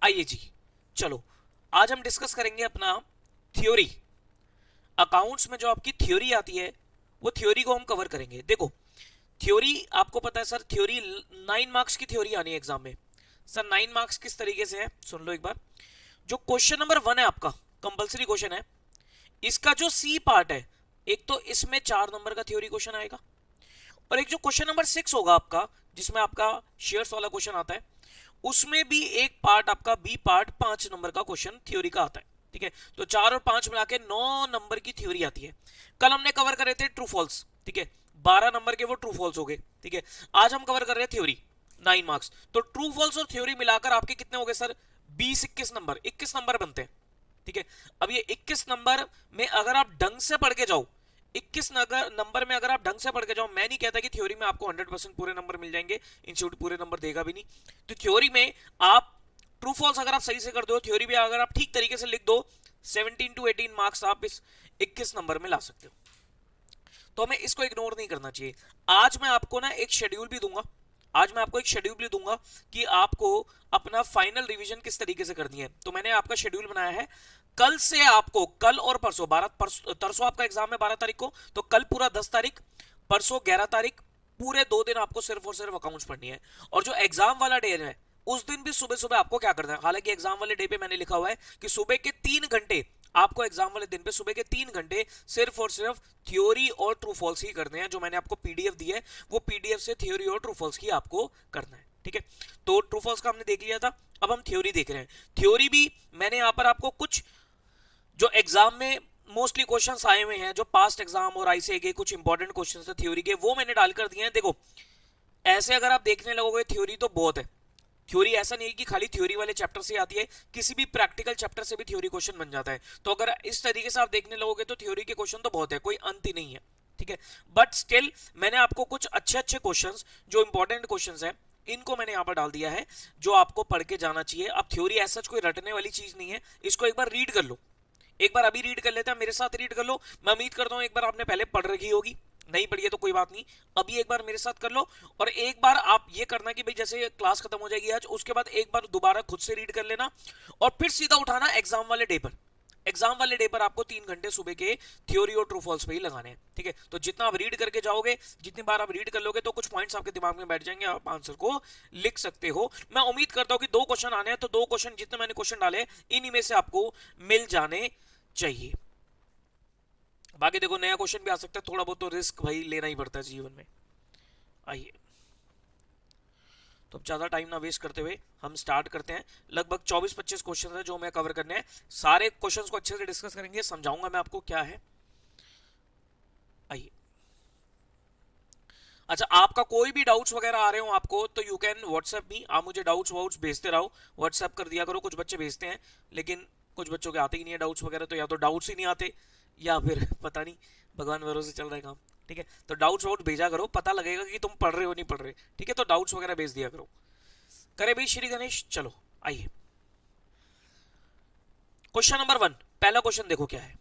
आइए जी, चलो आज हम डिस्कस करेंगे अपना थ्योरी। अकाउंट्स में जो आपकी थ्योरी आती है वो थ्योरी को हम कवर करेंगे। देखो, थ्योरी आपको पता है सर, थ्योरी 9 मार्क्स की थ्योरी आनी है एग्जाम में। सर 9 मार्क्स किस तरीके से है सुन लो एक बार। जो क्वेश्चन नंबर 1 है आपका, कंपलसरी क्वेश्चन है, इसका जो सी पार्ट है, एक तो इसमें 4 नंबर का थ्योरी क्वेश्चन आएगा, और एक जो क्वेश्चन नंबर 6 होगा आपका, जिसमें आपका शेयर्स वाला क्वेश्चन आता है, उसमें भी एक पार्ट आपका बी पार्ट 5 नंबर का क्वेश्चन थ्योरी का आता है। ठीक है, तो 4 और 5 मिला के 9 नंबर की थ्योरी आती है। कल हमने कवर करे थे ट्रू फॉल्स, ठीक है, 12 नंबर के वो ट्रू फॉल्स हो गए। ठीक है, आज हम कवर कर रहे हैं थ्योरी, 9 मार्क्स। तो ट्रू फॉल्स और थ्योरी मिलाकर आपके कितने हो गए सर? 20 21 नंबर, 21 नंबर बनते हैं। ठीक है, अब ये 21 नंबर में अगर आप ढंग से पढ़ के जाओ, 21 नंबर में अगर आप ढंग से पढ़ के जाओ, मैं नहीं कहता कि थ्योरी में आपको 100% पूरे नंबर मिल जाएंगे, इंस्टीट्यूट पूरे नंबर देगा भी नहीं। तो थ्योरी में आप ट्रू फॉल्स अगर आप सही से कर दो, थ्योरी भी अगर आप ठीक तरीके से लिख दो, 17 to 18 मार्क्स आप इस 21 नंबर में ला सकते हो। तो हमें इसको इग्नोर नहीं करना चाहिए। आज मैं आपको ना एक शेड्यूल भी दूंगा, आज मैं आपको एक शेड्यूल भी दूंगा कि आपको अपना फाइनल रिवीजन किस तरीके से करनी है। तो मैंने आपका शेड्यूल बनाया है, कल से आपको, कल और परसों, परसों आपका एग्जाम है 12 तारीख को, तो कल पूरा 10 तारीख, परसों 11 तारीख, पूरे 2 दिन आपको सिर्फ और सिर्फ अकाउंट्स पढ़नी है। और जो एग्जाम वाला डे है, उस दिन भी सुबह सुबह आपको क्या करना है, हालांकि एग्जाम वाले डे पे मैंने लिखा हुआ है कि सुबह के 3 घंटे आपको, एग्जाम वाले दिन पे सुबह के 3 घंटे सिर्फ और सिर्फ थ्योरी और ट्रू फॉल्स ही करने हैं। जो मैंने आपको पीडीएफ दी है, वो पीडीएफ से थ्योरी और ट्रू फॉल्स की आपको करना है। ठीक है, तो ट्रू फॉल्स का हमने देख लिया था, अब हम थ्योरी देख रहे हैं। थ्योरी भी मैंने यहां पर आपको कुछ जो एग्जाम में मोस्टली क्वेश्चंस आए हुए हैं, जो पास्ट एग्जाम और आईसीए के कुछ इंपॉर्टेंट क्वेश्चंस थे थ्योरी के, वो मैंने डालकर दिए हैं। देखो, ऐसे अगर आप देखने लगोगे थ्योरी तो बहुत है। थ्योरी ऐसा नहीं है कि खाली थ्योरी वाले चैप्टर से आती है, किसी भी प्रैक्टिकल चैप्टर से भी थ्योरी क्वेश्चन बन जाता है। तो अगर इस तरीके से आप देखने लगोगे तो थ्योरी के क्वेश्चन तो बहुत है, कोई अंत ही नहीं है। ठीक है, बट स्टिल मैंने आपको कुछ अच्छे अच्छे क्वेश्चंस, जो इंपॉर्टेंट क्वेश्चंस हैं, इनको मैंने यहां पर डाल दिया है, जो आपको पढ़ के जाना चाहिए। अब थ्योरी ऐसा कोई रटने वाली चीज नहीं है, इसको एक बार रीड कर लो, एक बार अभी रीड कर लेते हैं, मेरे साथ रीड कर लो। मैं उम्मीद करता हूं एक बार आपने पहले पढ़ रखी होगी, नहीं पढ़ी है तो कोई बात नहीं, अभी एक बार मेरे साथ कर लो। और एक बार आप ये करना कि भाई जैसे क्लास खत्म हो जाएगी आज, उसके बाद एक बार दोबारा खुद से रीड कर लेना, और फिर सीधा उठाना एग्जाम वाले डे पर। एग्जाम वाले डे पर आपको 3 घंटे सुबह के थ्योरी और ट्रू फॉल्स पे ही लगाने हैं। ठीक है, तो जितना आप रीड करके जाओगे, जितनी बार आप रीड कर लोगे, तो कुछ पॉइंट्स आपके दिमाग में बैठ जाएंगे, आप आंसर को लिख सकते हो। मैं उम्मीद करता हूं कि 2 क्वेश्चन आने हैं, तो 2 क्वेश्चन जितने मैंने क्वेश्चन डाले, इन्हीं में से आपको मिल जाने चाहिए। बाकी देखो, नया क्वेश्चन भी आ सकता है, थोड़ा बहुत तो रिस्क भाई लेना ही पड़ता है जीवन में। आइए, तो अब ज्यादा टाइम ना वेस्ट करते हुए हम स्टार्ट करते हैं। लगभग 24-25 क्वेश्चन है जो मैं कवर करने हैं। सारे क्वेश्चंस को अच्छे से डिस्कस करेंगे, समझाऊंगा मैं आपको क्या है। आइए, अच्छा, आपका कोई भी डाउट्स वगैरह आ रहे हो आपको, तो यू कैन व्हाट्सएप मी, आप मुझे डाउट्स वाउट्स भेजते रहो, व्हाट्सएप कर दिया करो। कुछ बच्चे भेजते हैं, लेकिन कुछ बच्चों के आते ही नहीं है डाउट्स वगैरह, तो या तो डाउट्स ही नहीं आते, या फिर पता नहीं, भगवान भरोसे चल रहा है काम। ठीक है, तो डाउट्स वाउट भेजा करो, पता लगेगा कि तुम पढ़ रहे हो नहीं पढ़ रहे। ठीक है, तो डाउट्स वगैरह भेज दिया करो। करे भाई श्री गणेश, चलो आइए, क्वेश्चन नंबर 1, पहला क्वेश्चन देखो क्या है।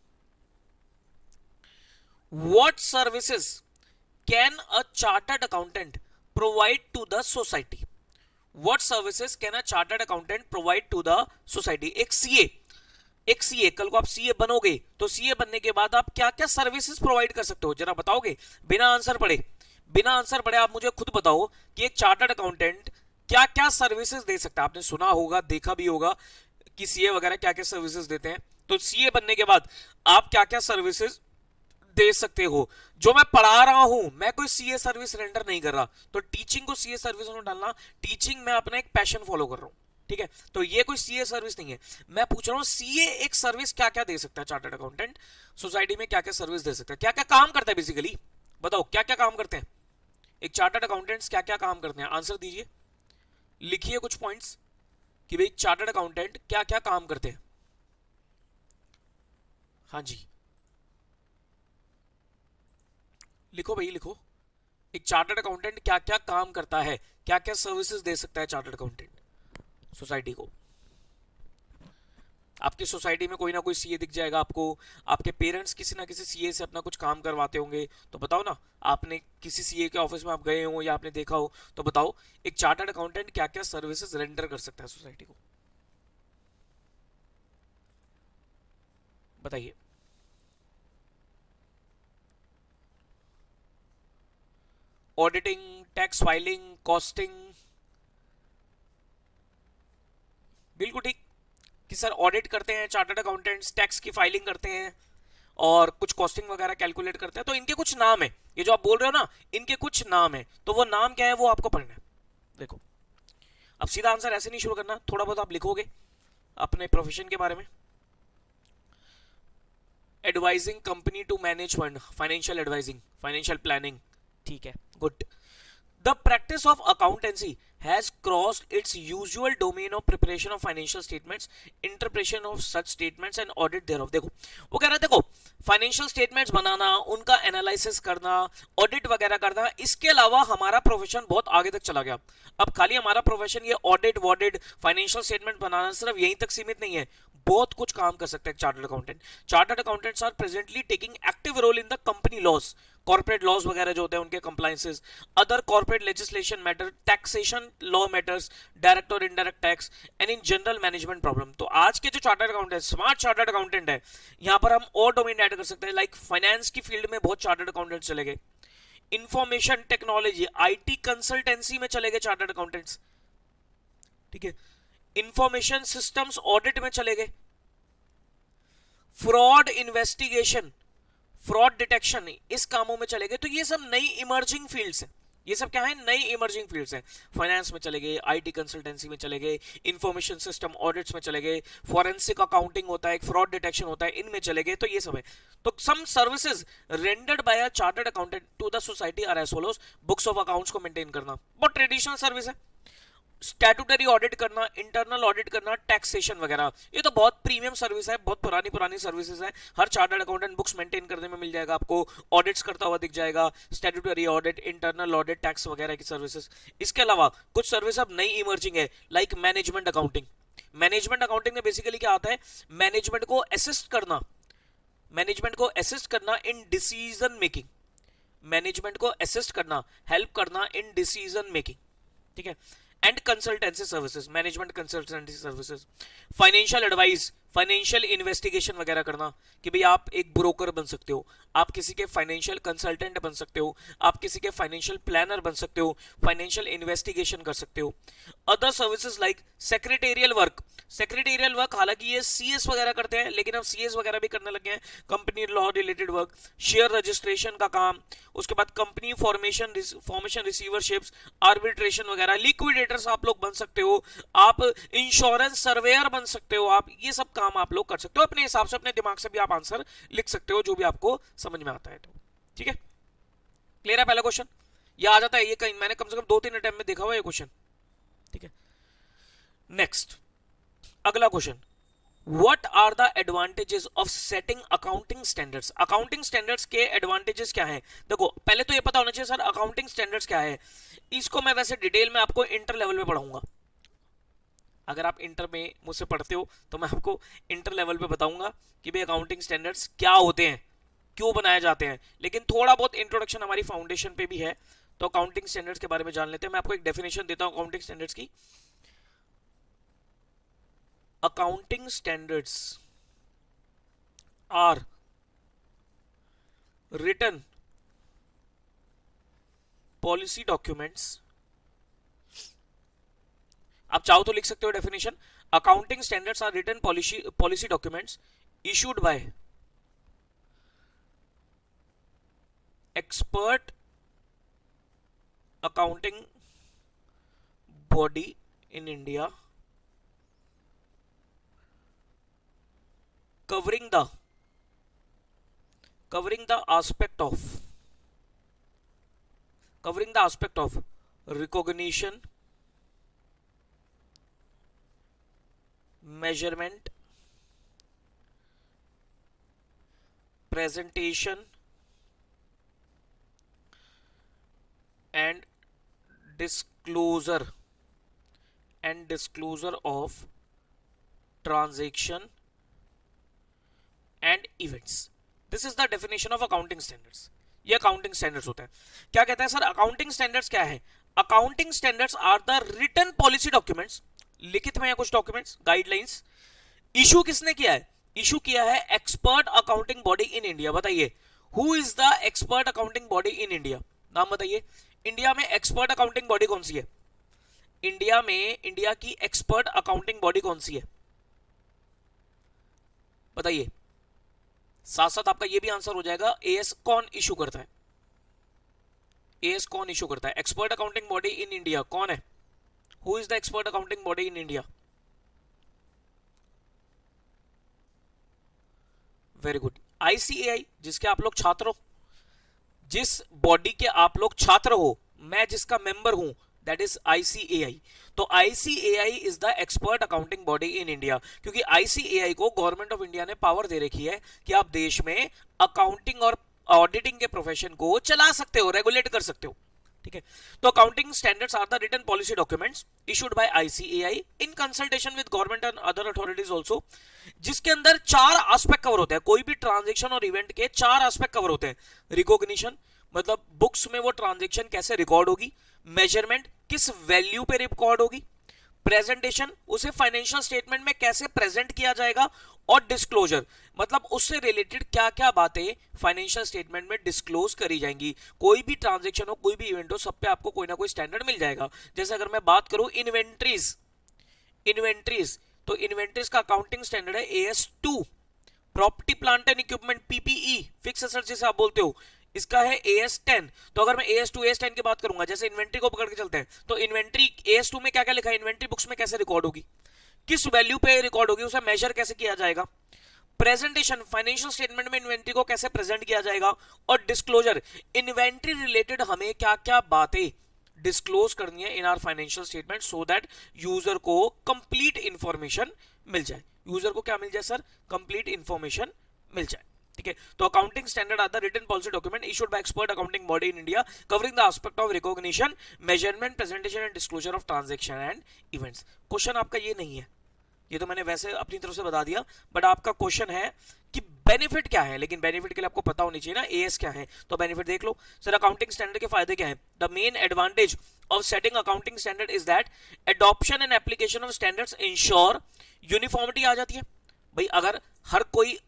What services can a chartered accountant provide to the society? What services can a chartered accountant provide to the society? एक सीए, कल को आप सीए बनोगे, तो सीए बनने के बाद आप क्या क्या सर्विसेज प्रोवाइड कर सकते हो, जरा बताओगे? बिना आंसर पढ़े, बिना आंसर पढ़े आप मुझे खुद बताओ कि एक चार्टर्ड अकाउंटेंट क्या क्या सर्विसेज दे सकता है। आपने सुना होगा, देखा भी होगा कि सीए वगैरह क्या क्या सर्विसेज देते हैं, तो सीए बनने के बाद आप क्या क्या सर्विसेज दे सकते हो। जो मैं पढ़ा रहा हूं, मैं कोई सीए सर्विस रेंडर नहीं कर रहा, तो टीचिंग को सीए सर्विस में डालना, टीचिंग में अपना एक पैशन फॉलो कर रहा हूं। ठीक है, तो ये कोई सीए सर्विस नहीं है। मैं पूछ रहा हूं सीए एक सर्विस क्या क्या दे सकता है, चार्टर्ड अकाउंटेंट सोसाइटी में क्या क्या सर्विस दे सकता है, क्या क्या काम करता है बेसिकली, बताओ क्या क्या काम करते हैं एक चार्टर्ड अकाउंटेंट्स, क्या क्या काम करते हैं, आंसर दीजिए, लिखिए कुछ पॉइंट्स कि भाई चार्टर्ड अकाउंटेंट क्या क्या काम करते हैं। हाँ जी, लिखो भाई लिखो, एक चार्टर्ड अकाउंटेंट क्या क्या काम करता है, क्या क्या सर्विसेज दे सकता है चार्टर्ड अकाउंटेंट सोसाइटी को। आपकी सोसाइटी में कोई ना कोई सीए दिख जाएगा आपको, आपके पेरेंट्स किसी ना किसी सीए से अपना कुछ काम करवाते होंगे, तो बताओ ना, आपने किसी सीए के ऑफिस में आप गए हो या आपने देखा हो, तो बताओ एक चार्टर्ड अकाउंटेंट क्या क्या सर्विसेज रेंडर कर सकता है सोसाइटी को। बताइए। ऑडिटिंग, टैक्स फाइलिंग, कॉस्टिंग, बिल्कुल ठीक कि सर ऑडिट करते हैं चार्टर्ड अकाउंटेंट्स, टैक्स की फाइलिंग करते हैं और कुछ कॉस्टिंग वगैरह कैलकुलेट करते हैं, तो इनके कुछ नाम है, ये जो आप बोल रहे हो ना, इनके कुछ नाम है, तो वो नाम क्या है वो आपको पढ़ना है। देखो, अब सीधा आंसर ऐसे नहीं शुरू करना, थोड़ा बहुत आप लिखोगे अपने प्रोफेशन के बारे में। Advising company to manage fund, financial advising, financial planning, ठीक है, good. The practice of accountancy has crossed its usual domain of preparation of financial statements, interpretation of such statements and audit thereof। देखो वो कह रहा है, देखो financial statements बनाना, उनका analysis करना, ऑडिट वगैरह करना, इसके अलावा हमारा प्रोफेशन बहुत आगे तक चला गया। अब खाली हमारा प्रोफेशन ये ऑडिट वॉडिट फाइनेंशियल स्टेटमेंट बनाना सिर्फ यहीं तक सीमित नहीं है, बहुत कुछ काम कर सकते हैं chartered accountant. Chartered accountants are presently taking active role in the company laws, corporate laws वगैरह जो होते हैं उनके compliances, other corporate legislation matter, taxation law matters, direct और indirect tax and in general management problem. तो आज के जो chartered accountant, smart chartered accountant है, यहां पर हम और डोमेन ऐड कर सकते हैं, लाइक फाइनेंस की फील्ड में बहुत चार्टर्ड अकाउंटेंट चले गए, इंफॉर्मेशन टेक्नोलॉजी, आईटी कंसल्टेंसी में चले गए चार्टर्ड अकाउंटेंट्स, ठीक है, इंफॉर्मेशन सिस्टम्स ऑडिट में चले गए, फ्रॉड इन्वेस्टिगेशन, फ्रॉड डिटेक्शन, इस कामों में चले गए। तो ये सब नई इमर्जिंग फील्ड्स हैं, ये सब क्या है, नई इमर्जिंग फील्ड्स हैं। फाइनेंस में चले गए, आईटी कंसल्टेंसी में चले गए, इंफॉर्मेशन सिस्टम ऑडिट्स में चले गए, फॉरेंसिक अकाउंटिंग होता है, फ्रॉड डिटेक्शन होता है, इनमें चले गए, तो ये सब है। तो some services rendered by a chartered accountant to the society are as follows. Books of accounts को मेंटेन करना बहुत ट्रेडिशनल सर्विस है, स्टैट्यूटरी ऑडिट करना, इंटरनल ऑडिट करना, टैक्सेशन वगैरह, ये तो बहुत प्रीमियम सर्विस है, बहुत पुरानी पुरानी सर्विसेज है। हर चार्टर्ड अकाउंटेंट बुक्स मेंटेन करने में मिल जाएगा आपको, ऑडिट्स करता हुआ दिख जाएगा, statutory audit, internal audit, tax वगैरह की सर्विसेज। इसके अलावा कुछ सर्विस अब नई इमर्जिंग है, like management accounting. Management accounting में बेसिकली क्या आता है, मैनेजमेंट को असिस्ट करना, मैनेजमेंट को असिस्ट करना इन डिसीजन मेकिंग, मैनेजमेंट को असिस्ट करना, हेल्प करना इन डिसीजन मेकिंग, ठीक है। And consultancy services, management consultancy services, financial advice, financial investigation वगैरह करना, कि भाई आप एक ब्रोकर बन सकते हो, आप किसी के फाइनेंशियल कंसल्टेंट बन सकते हो, आप किसी के फाइनेंशियल प्लानर बन सकते हो, फाइनेंशियल इन्वेस्टिगेशन कर सकते हो। Other services like secretarial work, secretarial work हालांकि ये सीएस वगैरह करते हैं, लेकिन अब सीएस वगैरह भी करने लगे हैं, company law related work, share registration का काम, उसके बाद कंपनी फॉर्मेशन रिसीवरशिप्स, आर्बिट्रेशन वगैरह, लिक्विडेटर्स आप लोग बन सकते हो, आप इंश्योरेंस सर्वेयर बन सकते हो, आप ये सब काम आप लोग कर सकते हो, अपने हिसाब से, अपने दिमाग से भी आप आंसर लिख सकते हो जो भी आपको समझ में आता है। तो ठीक है, क्लियर है पहला क्वेश्चन, ये आ जाता है, ये कहीं मैंने कम से कम 2-3 अटेम्प्ट में देखा हुआ है ये क्वेश्चन, ठीक है। नेक्स्ट अगला question, What are the advantages of setting accounting standards? Accounting standards के एडवांटेजेस क्या हैं? देखो पहले तो ये पता होना चाहिए सर अकाउंटिंग स्टैंडर्ड्स क्या है। इसको मैं वैसे डिटेल में आपको इंटर लेवल में पढ़ाऊंगा, अगर आप इंटर में मुझसे पढ़ते हो तो मैं आपको इंटर लेवल पे बताऊंगा कि भाई अकाउंटिंग स्टैंडर्ड्स क्या होते हैं, क्यों बनाए जाते हैं, लेकिन थोड़ा बहुत इंट्रोडक्शन हमारी फाउंडेशन पे भी है, तो अकाउंटिंग स्टैंडर्ड्स के बारे में जान लेते हैं। मैं आपको एक डेफिनेशन देता हूं अकाउंटिंग स्टैंडर्ड्स की। Accounting standards are written policy documents, आप चाहो तो लिख सकते हो definition, accounting standards are written policy documents issued by expert accounting body in India covering the aspect of recognition, measurement, presentation and disclosure of transaction and events. This is the definition of accounting standards. ये accounting standards होता है। क्या कहता है sir accounting standards क्या है? Accounting standards are the written policy documents, लिखित में या कुछ डॉक्यूमेंट्स, गाइडलाइंस, इशू किसने किया है? इशू किया है expert accounting body in India. बताइए who is the expert accounting body in India, नाम बताइए। इंडिया में एक्सपर्ट अकाउंटिंग बॉडी कौन सी है? इंडिया में इंडिया की एक्सपर्ट अकाउंटिंग बॉडी कौन सी है? बताइए। साथ साथ आपका ये भी आंसर हो जाएगा एएस कौन इशू करता है? एएस कौन इशू करता है? Expert accounting body in India कौन है? Who is the expert accounting body in India? Very good, ICAI, जिसके आप लोग छात्र हो, जिस बॉडी के आप लोग छात्र हो, मैं जिसका मेंबर हूं, दैट इज आईसीएआई। तो ICAI is the expert accounting body in India, क्योंकि आईसीएआई को गवर्नमेंट ऑफ इंडिया ने पावर दे रखी है कि आप देश में अकाउंटिंग और ऑडिटिंग के प्रोफेशन को चला सकते हो, रेगुलेट कर सकते हो। ठीक है, तो accounting standards are the written policy documents issued by ICAI in consultation with government and other authorities also, जिसके अंदर 4 एस्पेक्ट कवर होते हैं। कोई भी ट्रांजैक्शन और इवेंट के 4 एस्पेक्ट कवर होते हैं। रिकॉग्निशन, मतलब बुक्स में वो ट्रांजैक्शन कैसे रिकॉर्ड होगी। मेजरमेंट, किस वैल्यू पे रिकॉर्ड होगी। प्रेजेंटेशन, उसे फाइनेंशियल स्टेटमेंट में कैसे प्रेजेंट किया जाएगा। और डिस्क्लोजर, मतलब उससे रिलेटेड क्या क्या बातें फाइनेंशियल स्टेटमेंट में डिस्क्लोज करी जाएंगी। कोई भी ट्रांजैक्शन हो, कोई भी इवेंट हो, सब पे आपको कोई ना कोई स्टैंडर्ड मिल जाएगा। जैसे अगर मैं बात करूं इन्वेंट्रीज, तो इन्वेंट्रीज का अकाउंटिंग स्टैंडर्ड है AS2। Property plant and equipment PPE, fix asset जिसे आप बोलते हो, इसका है AS10। तो अगर मैं AS2 AS10 की बात करूंगा, जैसे इन्वेंट्री को पकड़ के चलते हैं, तो इन्वेंट्री AS2 में क्या क्या लिखा है, इन्वेंट्री बुक्स में कैसे रिकॉर्ड होगी, किस वैल्यू पे रिकॉर्ड होगी, उसे मेजर कैसे किया जाएगा। प्रेजेंटेशन, फाइनेंशियल स्टेटमेंट में इन्वेंट्री को कैसे प्रेजेंट किया जाएगा। और डिस्क्लोजर, इन्वेंट्री रिलेटेड हमें क्या क्या बातें डिस्क्लोज करनी है in our financial statement, so that user को कंप्लीट इंफॉर्मेशन मिल जाए। यूजर को क्या मिल जाए सर? कंप्लीट इंफॉर्मेशन मिल जाए। ठीक है, तो accounting standard are the written policy document issued by expert accounting body in India covering the aspect of recognition, measurement, presentation and disclosure of transaction and events. Question आपका ये नहीं है, ये तो मैंने वैसे अपनी तरफ से बता दिया, बट आपका क्वेश्चन है कि बेनिफिट क्या है, लेकिन बेनिफिट के लिए आपको पता होनी चाहिए ना एएस क्या है। तो बेनिफिट देख लो सर, अकाउंटिंग स्टैंडर्ड के फायदे क्या है। The main advantage of setting accounting standard is that adoption and application of standards ensure uniformity आ जाती है। भाई अगर हर कोई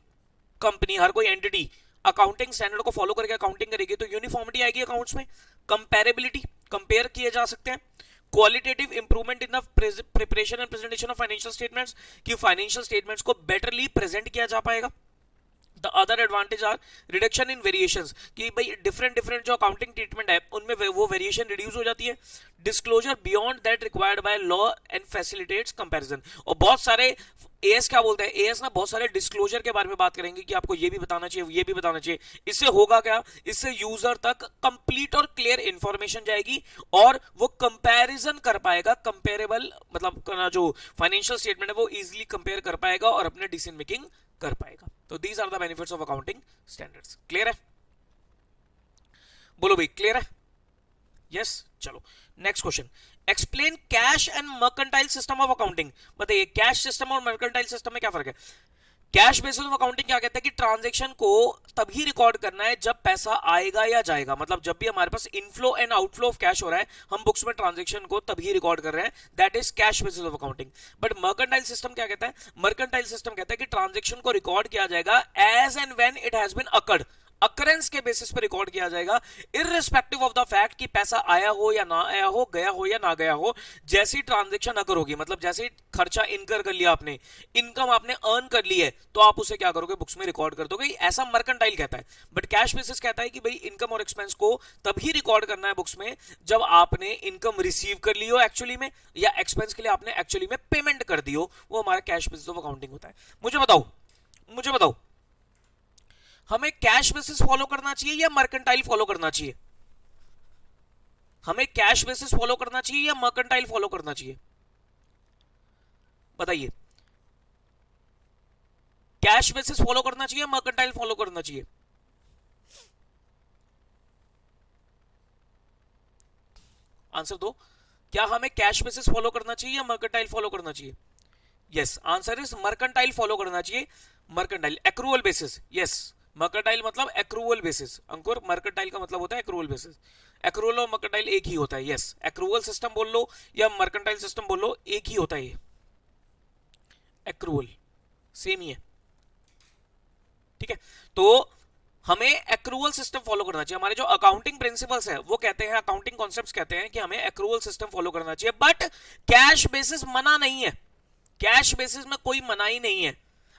कंपनी, हर कोई एंटिटी अकाउंटिंग स्टैंडर्ड को फॉलो करके अकाउंटिंग करेगी तो यूनिफॉर्मिटी आएगी अकाउंट्स में। कंपेरेबिलिटी, कंपेयर किए जा सकते हैं। Qualitative improvement in the preparation and presentation of financial statements, कि फाइनेंशियल स्टेटमेंट्स को बेटरली प्रेजेंट किया जा पाएगा। The other advantage are reduction in variations, कि भाई डिफरेंट जो अकाउंटिंग ट्रीटमेंट है उनमें वो वेरिएशन रिड्यूस हो जाती है। Disclosure beyond that required by law and facilitates comparison. और बहुत सारे एएस क्या बोलते हैं, एएस ना बहुत सारे डिस्क्लोजर के बारे में बात करेंगे कि आपको ये भी बताना चाहिए, ये भी बताना चाहिए। इससे होगा क्या, इससे यूजर तक कंप्लीट और क्लियर इंफॉर्मेशन जाएगी और वो कंपैरिजन कर पाएगा, कंपेरेबल मतलब जो फाइनेंशियल स्टेटमेंट है वो इजीली कंपेयर कर पाएगा और अपने डिसीजन मेकिंग कर पाएगा। तो these are the benefits of accounting standards. Clear है? बोलो भाई क्लियर है? यस, चलो next question. Explain cash and mercantile system of accounting. बताइए कैश सिस्टम और मर्केंटाइल सिस्टम में क्या फर्क है। कैश बेसिस ऑफ अकाउंटिंग क्या कहता है कि ट्रांजैक्शन को तभी रिकॉर्ड करना है जब पैसा आएगा या जाएगा, मतलब जब भी हमारे पास inflow and outflow of cash हो रहा है हम बुक्स में ट्रांजैक्शन को तभी रिकॉर्ड कर रहे हैं, that is cash basis of accounting. But mercantile system क्या कहता है, मर्केंटाइल सिस्टम कहता है कि ट्रांजैक्शन को रिकॉर्ड किया जाएगा as and when it has been occurred, occurrence के बेसिस पर रिकॉर्ड किया जाएगा, इररिस्पेक्टिव ऑफ द फैक्ट कि पैसा आया हो या ना आया हो, गया हो या ना गया हो। जैसी ट्रांजैक्शन अगर होगी, मतलब जैसे खर्चा इनकर कर लिया आपने, इनकम आपने अर्न कर ली है, तो आप उसे क्या करोगे, बुक्स में रिकॉर्ड कर दोगे। ऐसा मर्केंटाइल कहता है। बट कैश बेसिस कहता है कि भाई इनकम और एक्सपेंस को तभी रिकॉर्ड करना है बुक्स में जब आपने इनकम रिसीव कर ली हो एक्चुअली में, या एक्सपेंस के लिए आपने एक्चुअली में पेमेंट कर दी हो, वो हमारा कैश बेसिस ऑफ अकाउंटिंग होता है। मुझे बताओ हमें कैश बेसिस फॉलो करना चाहिए या मर्केंटाइल फॉलो करना चाहिए? हमें कैश बेसिस फॉलो करना चाहिए या मर्केंटाइल फॉलो करना चाहिए? बताइए, कैश बेसिस फॉलो करना चाहिए या मर्केंटाइल फॉलो करना चाहिए? आंसर दो, क्या हमें कैश बेसिस फॉलो करना चाहिए या मर्केंटाइल फॉलो करना चाहिए? Yes, answer is mercantile follow करना चाहिए। Mercantile accrual basis, yes, mercantile मतलब एक्रूअल बेसिस। अंकुर, मर्केंटाइल का मतलब होता है एक्रूअल बेसिस। एक्रूअल और मर्केंटाइल एक ही होता है। यस, एक्रूअल सिस्टम बोल लो या मर्केंटाइल सिस्टम बोल लो, एक ही होता है। ये एक्रूअल सेम ही है। ठीक है, तो हमें एक्रूवल सिस्टम फॉलो करना चाहिए। हमारे जो अकाउंटिंग प्रिंसिपल्स है वो कहते हैं, अकाउंटिंग कॉन्सेप्ट्स कहते हैं कि हमें एक्रूवल सिस्टम फॉलो करना चाहिए, बट कैश बेसिस मना नहीं है, कैश बेसिस में कोई मनाही नहीं है,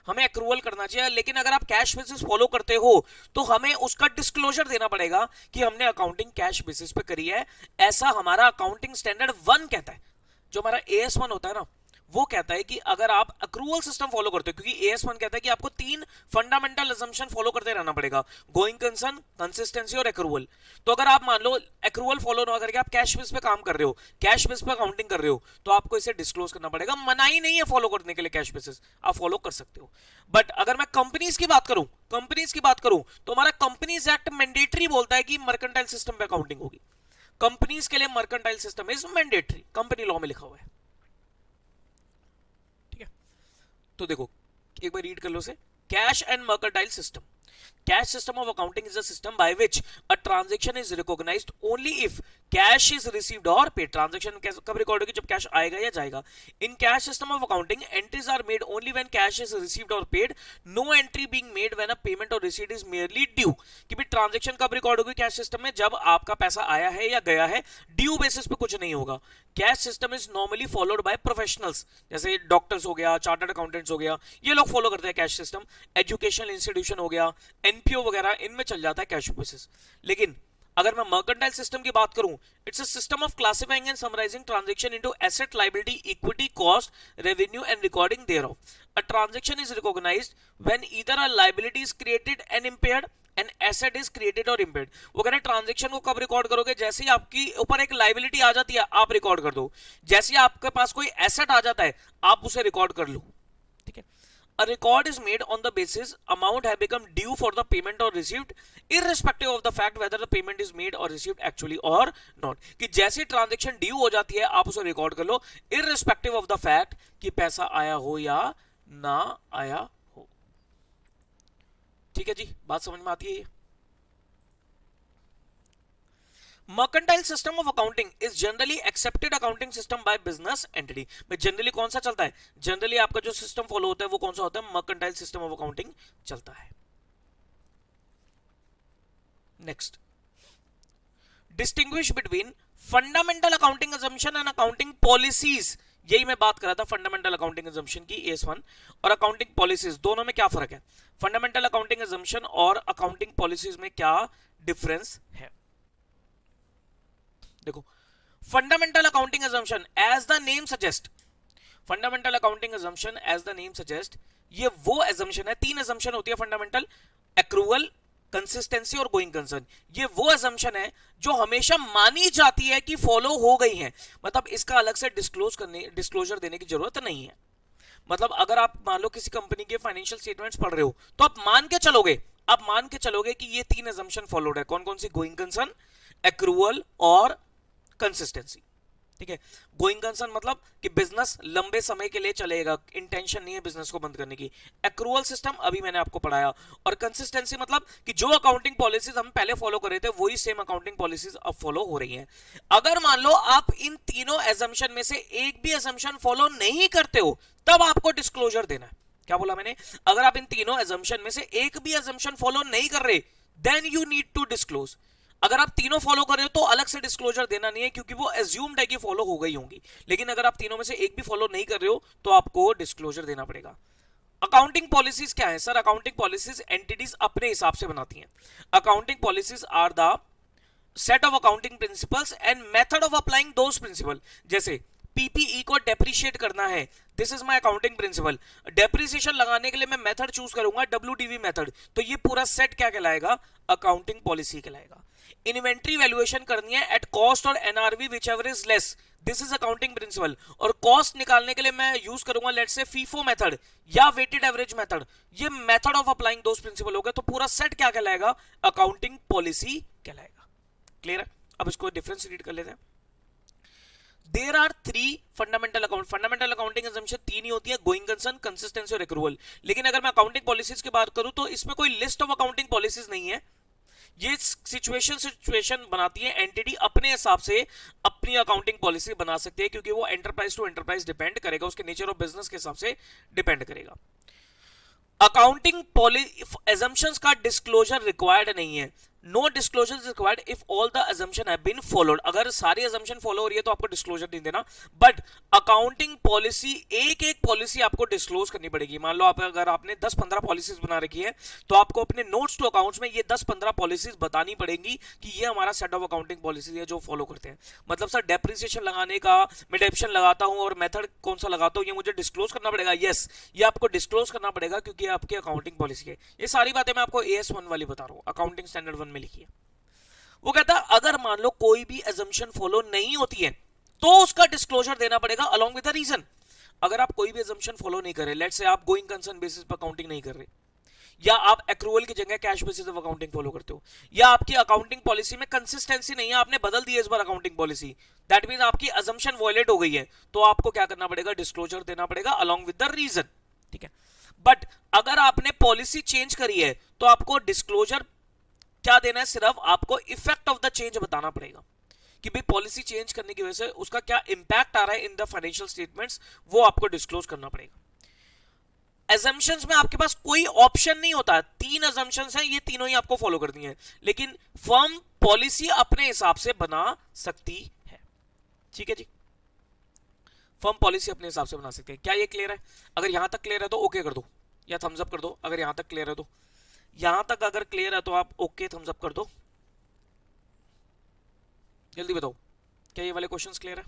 हमें एक्रूवल करना चाहिए। लेकिन अगर आप कैश बेसिस फॉलो करते हो तो हमें उसका डिस्क्लोजर देना पड़ेगा कि हमने अकाउंटिंग कैश बेसिस पे करी है, ऐसा हमारा अकाउंटिंग स्टैंडर्ड 1 कहता है। जो हमारा AS1 होता है ना, वो कहता है कि अगर आप अक्रूवल सिस्टम फॉलो करते हो, क्योंकि AS1 कहता है कि आपको 3 फंडामेंटल असम्पशन फॉलो करते रहना पड़ेगा, गोइंग कंसर्न, कंसिस्टेंसी और एक्रूवल। तो अगर आप मान लो एक्रूवल फॉलो ना करके आप कैश बेस पे काम कर रहे हो, कैश बेस पे अकाउंटिंग कर रहे हो, तो आपको इसे डिस्क्लोज करना पड़ेगा। मनाही नहीं है फॉलो करने के लिए कैश बेसिस, आप फॉलो कर सकते हो। बट अगर मैं कंपनीज की बात करूं, तो हमारा कंपनीज एक्ट मैंडेटरी बोलता है कि मर्केंटाइल सिस्टम पे अकाउंटिंग होगी। कंपनीज के लिए mercantile system is mandatory, company law में लिखा हुआ है। तो देखो एक बार रीड कर लो से, cash and mercantile system. Cash system of accounting is a system by which a transaction is recognized only if cash is received or paid. Transaction कब रिकॉर्ड होगी, जब कैश आएगा या जाएगा। In cash system of accounting, entries are made only when cash is received or paid. No entry being made when a payment or receipt is merely due. कि भी transaction कब record होगी cash system में, जब आपका पैसा आया है या गया है, ड्यू बेसिस पे कुछ नहीं होगा। Cash system is normally followed by professionals, जैसे डॉक्टर्स हो गया, चार्टर्ड अकाउंटेंट्स हो गया, ये लोग फॉलो करते हैं कैश सिस्टम। एजुकेशनल इंस्टीट्यूशन हो गया, एनपीओ वगैरह, इनमें चल जाता है कैश बेसिस। लेकिन अगर मैं मर्केंटाइल सिस्टम की बात करूं, it's a system of classifying and summarising transaction into asset, liability, equity, cost, revenue and recording thereof. A transaction is recognised when either a liability is created and impaired and asset is created or impaired. वो कह रहे हैं transaction को कब record करोगे, जैसे ही आपकी ऊपर एक लायबिलिटी आ जाती है आप रिकॉर्ड कर दो, जैसे ही आपके पास कोई एसेट आ जाता है आप उसे रिकॉर्ड कर लो। ठीक है, a record is made on the basis amount have become due for the payment or received, irrespective of the fact whether the payment is made or received actually or not। कि जैसे transaction due हो जाती है आप उसे record कर लो, irrespective of the fact कि पैसा आया हो या ना आया हो। ठीक है जी, बात समझ में आती है ये। Mercantile system of accounting is generally accepted accounting system by business entity. में जनरली कौन सा चलता है, जनरली आपका जो सिस्टम फॉलो होता है वो कौन सा होता है, मर्केंटाइल सिस्टम ऑफ अकाउंटिंग चलता है। Next, distinguish between fundamental accounting assumption and accounting policies. यही मैं बात कर रहा था फंडामेंटल अकाउंटिंग असम्पशन की, AS1 और अकाउंटिंग पॉलिसीज दोनों में क्या फर्क है, फंडामेंटल अकाउंटिंग असम्पशन और अकाउंटिंग पॉलिसीज में क्या डिफरेंस है। देखो, fundamental accounting assumption as the name suggest, fundamental accounting assumption as the name suggest, ये वो असम्पशन है, 3 असम्पशन होती है फंडामेंटल, एक्रूवल, कंसिस्टेंसी और गोइंग कंसर्न। ये वो असम्पशन है जो हमेशा मानी जाती है कि फॉलो हो गई है, मतलब इसका अलग से डिस्क्लोजर देने की जरूरत नहीं है। मतलब अगर आप मान लो किसी कंपनी के फाइनेंशियल स्टेटमेंट्स पढ़ रहे हो तो आप मान के चलोगे कि ये 3 असम्पशन फॉलोड है। कौन कौन सी, गोइंग कंसर्न, एक्रूवल और कंसिस्टेंसी। ठीक है, गोइंग कंसर्न मतलब कि बिजनेस लंबे समय के लिए चलेगा, इंटेंशन नहीं है बिजनेस को बंद करने की। एक्रूवल सिस्टम अभी मैंने आपको पढ़ाया। और कंसिस्टेंसी मतलब कि जो अकाउंटिंग पॉलिसीज हम पहले फॉलो कर रहे थे वही सेम अकाउंटिंग पॉलिसीज अब फॉलो हो रही हैं। अगर मान लो आप इन तीनों एजम्पशन में से एक भी एजम्पशन फॉलो नहीं करते हो तब आपको डिस्क्लोजर देना है। क्या बोला मैंने, अगर आप इन तीनों एजम्पशन में से एक भी एजम्पशन फॉलो नहीं कर रहे then you need to disclose. अगर आप तीनों फॉलो कर रहे हो तो अलग से डिस्क्लोजर देना नहीं है, क्योंकि वो एज्यूम्ड है कि फॉलो हो गई होंगी। लेकिन अगर आप तीनों में से एक भी फॉलो नहीं कर रहे हो तो आपको डिस्क्लोजर देना पड़ेगा। अकाउंटिंग पॉलिसीज क्या है सर, अकाउंटिंग पॉलिसीज एंटिटीज अपने हिसाब से बनाती हैं। Accounting policies are the set of accounting principles and method of applying those principle. जैसे पीपीई को डेप्रिशिएट करना है, this is my accounting principle. Depreciation लगाने के लिए मैं मेथड चूज करूंगा WDV मेथड, तो ये पूरा सेट क्या कहलाएगा, अकाउंटिंग पॉलिसी कहलाएगा। इन्वेंट्री वैल्यूएशन करनी है एट कॉस्ट और NRV whichever is less, this is accounting principle. और कॉस्ट निकालने के लिए मैं यूज करूंगा लेट्स से फीफो मेथड या वेटेड एवरेज मेथड। ये method of applying those principle हो गए, तो पूरा सेट क्या कहलाएगा, अकाउंटिंग पॉलिसी कहलाएगा। क्लियर है, अब इसको डिफरेंस रीड कर लेते हैं। There are 3 fundamental accounting assumption 3 ही होती है, गोइंग कंसर्न, कंसिस्टेंसी और एक्रूवल। लेकिन अगर मैं अकाउंटिंग पॉलिसीज की बात करूं तो इसमें कोई लिस्ट ऑफ अकाउंटिंग पॉलिसीज नहीं है। ये सिचुएशन बनाती है, एंटिटी अपने हिसाब से अपनी अकाउंटिंग पॉलिसी बना सकती है, क्योंकि वो एंटरप्राइज टू एंटरप्राइज डिपेंड करेगा, उसके नेचर ऑफ बिजनेस के हिसाब से डिपेंड करेगा। अकाउंटिंग assumptions का डिस्क्लोजर रिक्वायर्ड नहीं है. No disclosure is required if all the assumption have been followed. अगर सारी assumption फॉलो हो रही है तो आपको डिस्क्लोजर नहीं देना. बट अकाउंटिंग पॉलिसी, एक एक पॉलिसी आपको डिस्क्लोज करनी पड़ेगी. मान लो आप, अगर आपने 10-15 पॉलिसीज बना रखी है तो आपको अपने नोट्स टू अकाउंट्स में ये 10-15 पॉलिसीज बतानी पड़ेंगी कि ये हमारा सेट ऑफ अकाउंटिंग पॉलिसीज है जो फॉलो करते हैं. मतलब सर डेप्रिसिएशन लगाने का मैं डेप्शन लगाता हूं और मेथड कौन सा लगाता हूं ये मुझे डिस्क्लोज करना पड़ेगा. यस, ये आपको डिस्क्लोज करना पड़ेगा क्योंकि आपकी अकाउंटिंग पॉलिसी है. ये सारी बातें मैं आपको AS1 वाली बता रहा हूं, अकाउंटिंग स्टैंडर्ड 1 में लिखी है. वो कहता है अगर मान लो कोई भी assumption फॉलो नहीं होती है तो उसका डिस्क्लोजर देना पड़ेगा along with the reason. अगर आप कोई भी assumption फॉलो नहीं कर रहे, लेट्स से आप गोइंग कंसर्न बेसिस पर अकाउंटिंग नहीं कर रहे, या आप एक्रूवल की जगह cash basis of accounting follow करते हो, या आपकी अकाउंटिंग पॉलिसी में कंसिस्टेंसी नहीं है, आपने बदल दी है इस बार अकाउंटिंग पॉलिसी, दैट मींस आपकी assumption वॉयलेट हो गई है, तो आपको क्या करना पड़ेगा, डिस्क्लोजर देना पड़ेगा along with the reason. ठीक है. बट अगर आपने पॉलिसी चेंज करी है तो आपको डिस्क्लोजर क्या देना है, सिर्फ आपको इफेक्ट ऑफ द चेंज बताना पड़ेगा कि भाई पॉलिसी चेंज करने की वजह से उसका क्या इंपैक्ट आ रहा है इन द फाइनेंशियल स्टेटमेंट्स, वो आपको डिस्क्लोज करना पड़ेगा. assumptions में आपके पास कोई ऑप्शन नहीं होता. 3 assumptions हैं, ये तीनों ही आपको फॉलो करनी है, लेकिन फर्म पॉलिसी अपने हिसाब से बना सकती है. ठीक है जी, फर्म पॉलिसी अपने हिसाब से बना सकते हैं. क्या ये क्लियर है? अगर यहां तक क्लियर है तो ओके कर दो या थम्स अप कर दो. अगर यहां तक क्लियर है तो, यहां तक अगर क्लियर है तो आप ओके थम्स अप कर दो. जल्दी बताओ, क्या ये वाले क्वेश्चंस क्लियर है?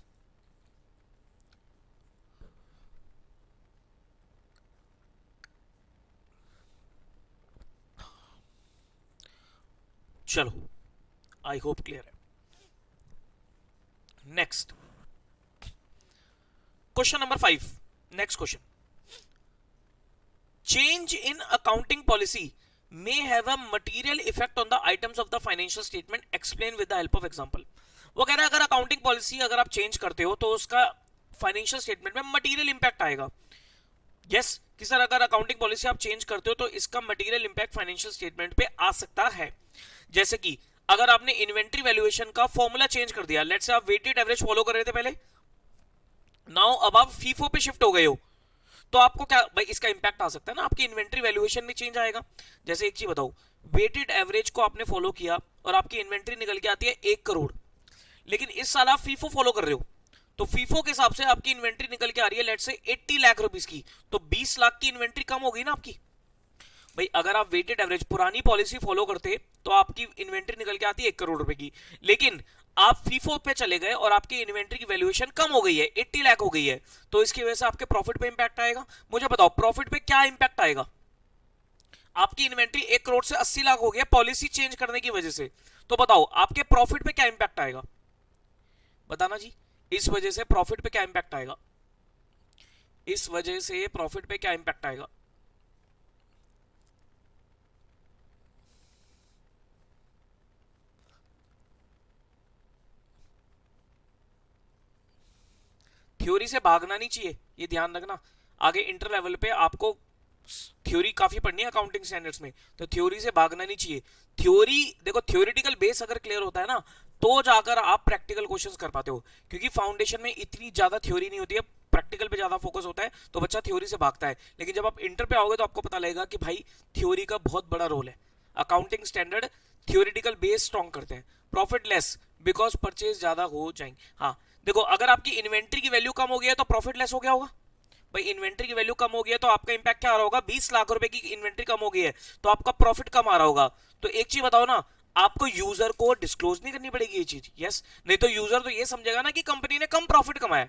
चलो, आई होप क्लियर है. Next question number 5. Next question, change in accounting policy may have a material effect on the items of the financial statement, explain with the help of example. वो कह रहा है अगर accounting policy अगर आप change करते हो तो उसका फाइनेंशियल स्टेटमेंट में मटेरियल इंपैक्ट आएगा. यस कि सर अगर अकाउंटिंग पॉलिसी आप चेंज करते हो तो इसका मटेरियल इंपैक्ट फाइनेंशियल स्टेटमेंट पे आ सकता है. जैसे कि अगर आपने इन्वेंट्री वैल्यूएशन का फॉर्मूला चेंज कर दिया, लेट्स से आप वेटेड एवरेज फॉलो कर रहे थे पहले, नाउ अब आप फीफो पे शिफ्ट हो गए हो, तो आपको क्या भाई इसका इंपैक्ट आ सकता है ना, आपकी इन्वेंट्री वैल्यूएशन में चेंज आएगा. जैसे एक चीज बताओ, वेटेड एवरेज को आपने फॉलो किया और आपकी इन्वेंट्री निकल के आती है 1 करोड़, लेकिन इस साल आप फीफो फॉलो कर रहे हो तो फीफो के हिसाब से आपकी इन्वेंट्री निकल के आ रही है लेट्स से 80 लाख रुपीस की, तो 20 लाख की इन्वेंट्री कम हो गई ना आपकी. भाई अगर आप वेटेड एवरेज पुरानी पॉलिसी फॉलो करते तो आपकी इन्वेंट्री निकल के आती है 1 करोड़ रुपए की, लेकिन आप फीफो पे चले गए और आपकी इन्वेंट्री की वैल्यूएशन कम हो गई है, 80 लाख हो गई है, तो इसकी वजह से आपके प्रॉफिट पे इंपैक्ट आएगा. मुझे बताओ प्रॉफिट पे क्या इंपैक्ट आएगा? आपकी इन्वेंट्री 1 करोड़ से 80 लाख हो गया पॉलिसी चेंज करने की वजह से, तो बताओ आपके प्रॉफिट पे क्या इंपैक्ट आएगा? बताना जी, इस वजह से प्रॉफिट पे क्या इंपैक्ट आएगा? इस वजह से प्रॉफिट पे क्या इंपैक्ट आएगा? थ्योरी से भागना नहीं चाहिए, ये ध्यान रखना. आगे इंटर लेवल पे आपको थ्योरी काफी पढ़नी है अकाउंटिंग स्टैंडर्ड्स में, तो थ्योरी से भागना नहीं चाहिए. थ्योरी देखो, थ्योरेटिकल बेस अगर क्लियर होता है ना तो जाकर आप प्रैक्टिकल क्वेश्चंस कर पाते हो, क्योंकि फाउंडेशन में इतनी ज्यादा थ्योरी नहीं होती है, प्रैक्टिकल पे ज्यादा फोकस होता है, तो बच्चा थ्योरी से भागता है. लेकिन जब आप इंटर पे आओगे तो आपको पता लगेगा कि भाई थ्योरी का बहुत बड़ा रोल है. Accounting standard theoretical base strong करते हैं. प्रॉफिट लेस बिकॉज परचेज ज्यादा हो जाएंगे. हाँ देखो, अगर आपकी इन्वेंट्री की वैल्यू कम हो गई है तो प्रॉफिट लेस हो गया होगा. भाई इन्वेंट्री की वैल्यू कम हो गई है तो आपका इंपैक्ट क्या आ रहा होगा? 20 लाख रुपए की इन्वेंट्री कम हो गई है तो आपका प्रॉफिट कम आ रहा होगा. तो एक चीज बताओ ना, आपको यूजर को डिस्क्लोज नहीं करनी पड़ेगी ये चीज. यस, नहीं तो यूजर तो ये समझेगा ना कि कंपनी ने कम प्रॉफिट कमाया,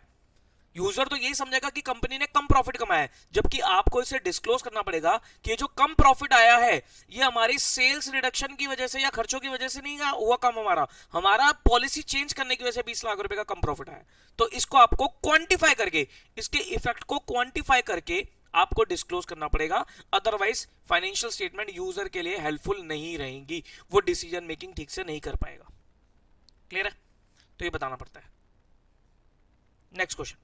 यूजर तो यही समझेगा कि कंपनी ने कम प्रॉफिट कमाया है, जबकि आपको इसे डिस्क्लोज करना पड़ेगा कि जो कम प्रॉफिट आया है ये हमारी सेल्स रिडक्शन की वजह से या खर्चों की वजह से नहीं हुआ कम, हमारा पॉलिसी चेंज करने की वजह से 20 लाख रुपए का कम प्रॉफिट आया. तो इसको आपको क्वांटिफाई करके, इसके इफेक्ट को क्वांटिफाई करके आपको डिस्क्लोज करना पड़ेगा, अदरवाइज फाइनेंशियल स्टेटमेंट यूजर के लिए हेल्पफुल नहीं रहेंगी, वो डिसीजन मेकिंग ठीक से नहीं कर पाएगा. क्लियर है? तो ये बताना पड़ता है. Next question,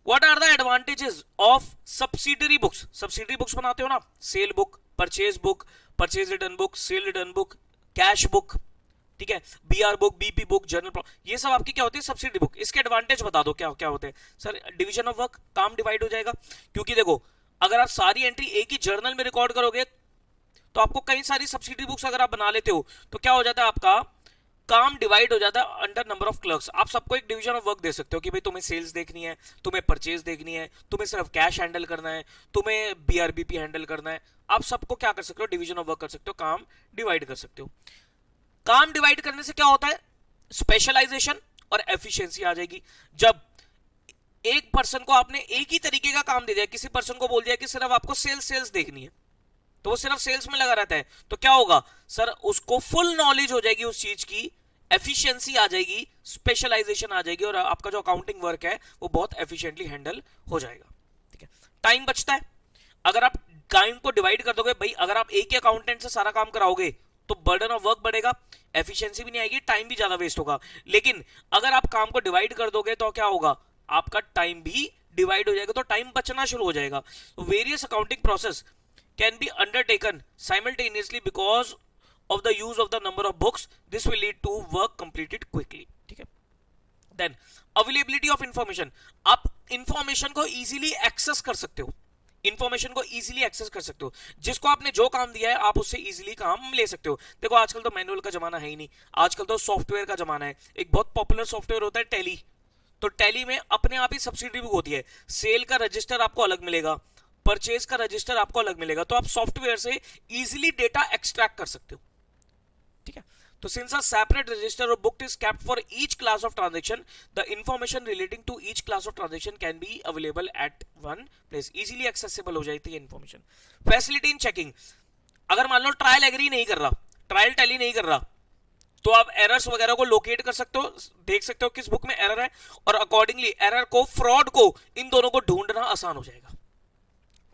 What are the advantages of subsidiary books? Subsidiary books बनाते हो ना, sale book, purchase book, purchase return book, sale return book, cash book, ठीक है, BR book, BP book, journal, ये सब आपकी क्या होती है? Subsidy book. इसके एडवांटेज बता दो क्या क्या होते हैं. सर डिवीजन ऑफ वर्क, काम डिवाइड हो जाएगा, क्योंकि देखो अगर आप सारी एंट्री एक ही जर्नल में रिकॉर्ड करोगे तो आपको कई सारी सब्सिडी बुक्स अगर आप बना लेते हो तो क्या हो जाता है, आपका काम डिवाइड हो जाता है अंडर नंबर ऑफ क्लर्क्स। आप सबको एक डिवीजन ऑफ वर्क दे सकते हो कि भाई तुम्हें सेल्स देखनी है, तुम्हें परचेज देखनी है, तुम्हें सिर्फ कैश हैंडल करना है, तुम्हें बीआरबीपी हैंडल करना है। आप सबको क्या कर सकते हो, डिवीजन ऑफ वर्क कर सकते हो, काम डिवाइड कर सकते हो। काम डिवाइड करने से क्या होता है, स्पेशलाइजेशन और एफिशिएंसी आ जाएगी। जब एक पर्सन को आपने एक ही तरीके का काम दे दिया, किसी पर्सन को बोल दिया कि सिर्फ आपको सेल्स देखनी है, तो वो सिर्फ सेल्स में लगा रहता है, तो क्या होगा सर, उसको फुल नॉलेज हो जाएगी उस चीज की, एफिशिएंसी आ जाएगी, स्पेशलाइजेशन आ जाएगी, और आपका जो अकाउंटिंग वर्क है वो बहुत एफिशिएंटली हैंडल हो जाएगा। ठीक है, टाइम बचता है। अगर आप टाइम को डिवाइड कर दोगे, भाई अगर आप एक ही अकाउंटेंट से सारा काम कराओगे तो बर्डन ऑफ वर्क बढ़ेगा, एफिशिएंसी भी नहीं आएगी, टाइम भी ज्यादा वेस्ट होगा। लेकिन अगर आप काम को डिवाइड कर दोगे तो क्या होगा, आपका टाइम भी डिवाइड हो जाएगा, तो टाइम बचना शुरू हो जाएगा। तो various accounting process can be undertaken simultaneously because of the use of the number of books. This will lead to work completed quickly. ठीक है, then availability of information. आप इंफॉर्मेशन को इजीली एक्सेस कर सकते हो, इंफॉर्मेशन को easily access कर सकते हो, जिसको आपने जो काम दिया है आप उससे इजीली काम ले सकते हो। देखो आजकल तो मैनुअल का जमाना है ही नहीं, आजकल तो सॉफ्टवेयर का जमाना है। एक बहुत पॉपुलर सॉफ्टवेयर होता है टैली, तो टैली में अपने आप ही सब्सिडी बुक होती है, सेल का रजिस्टर आपको अलग मिलेगा, परचेज का रजिस्टर आपको अलग मिलेगा, तो आप सॉफ्टवेयर से इजीली डेटा एक्सट्रैक्ट कर सकते हो। ठीक है, तो सिंस अ सेपरेट रजिस्टर और book is kept for each class of transaction, the information relating to each class of transaction can be available at one place, easily accessible हो जाती है इंफॉर्मेशन। फैसिलिटी इन चेकिंग, अगर मान लो trial agree नहीं कर रहा, trial tally नहीं कर रहा, तो आप एरर्स वगैरह को लोकेट कर सकते हो, देख सकते हो किस बुक में एरर है, और अकॉर्डिंगली एरर को, फ्रॉड को, इन दोनों को ढूंढना आसान हो जाएगा।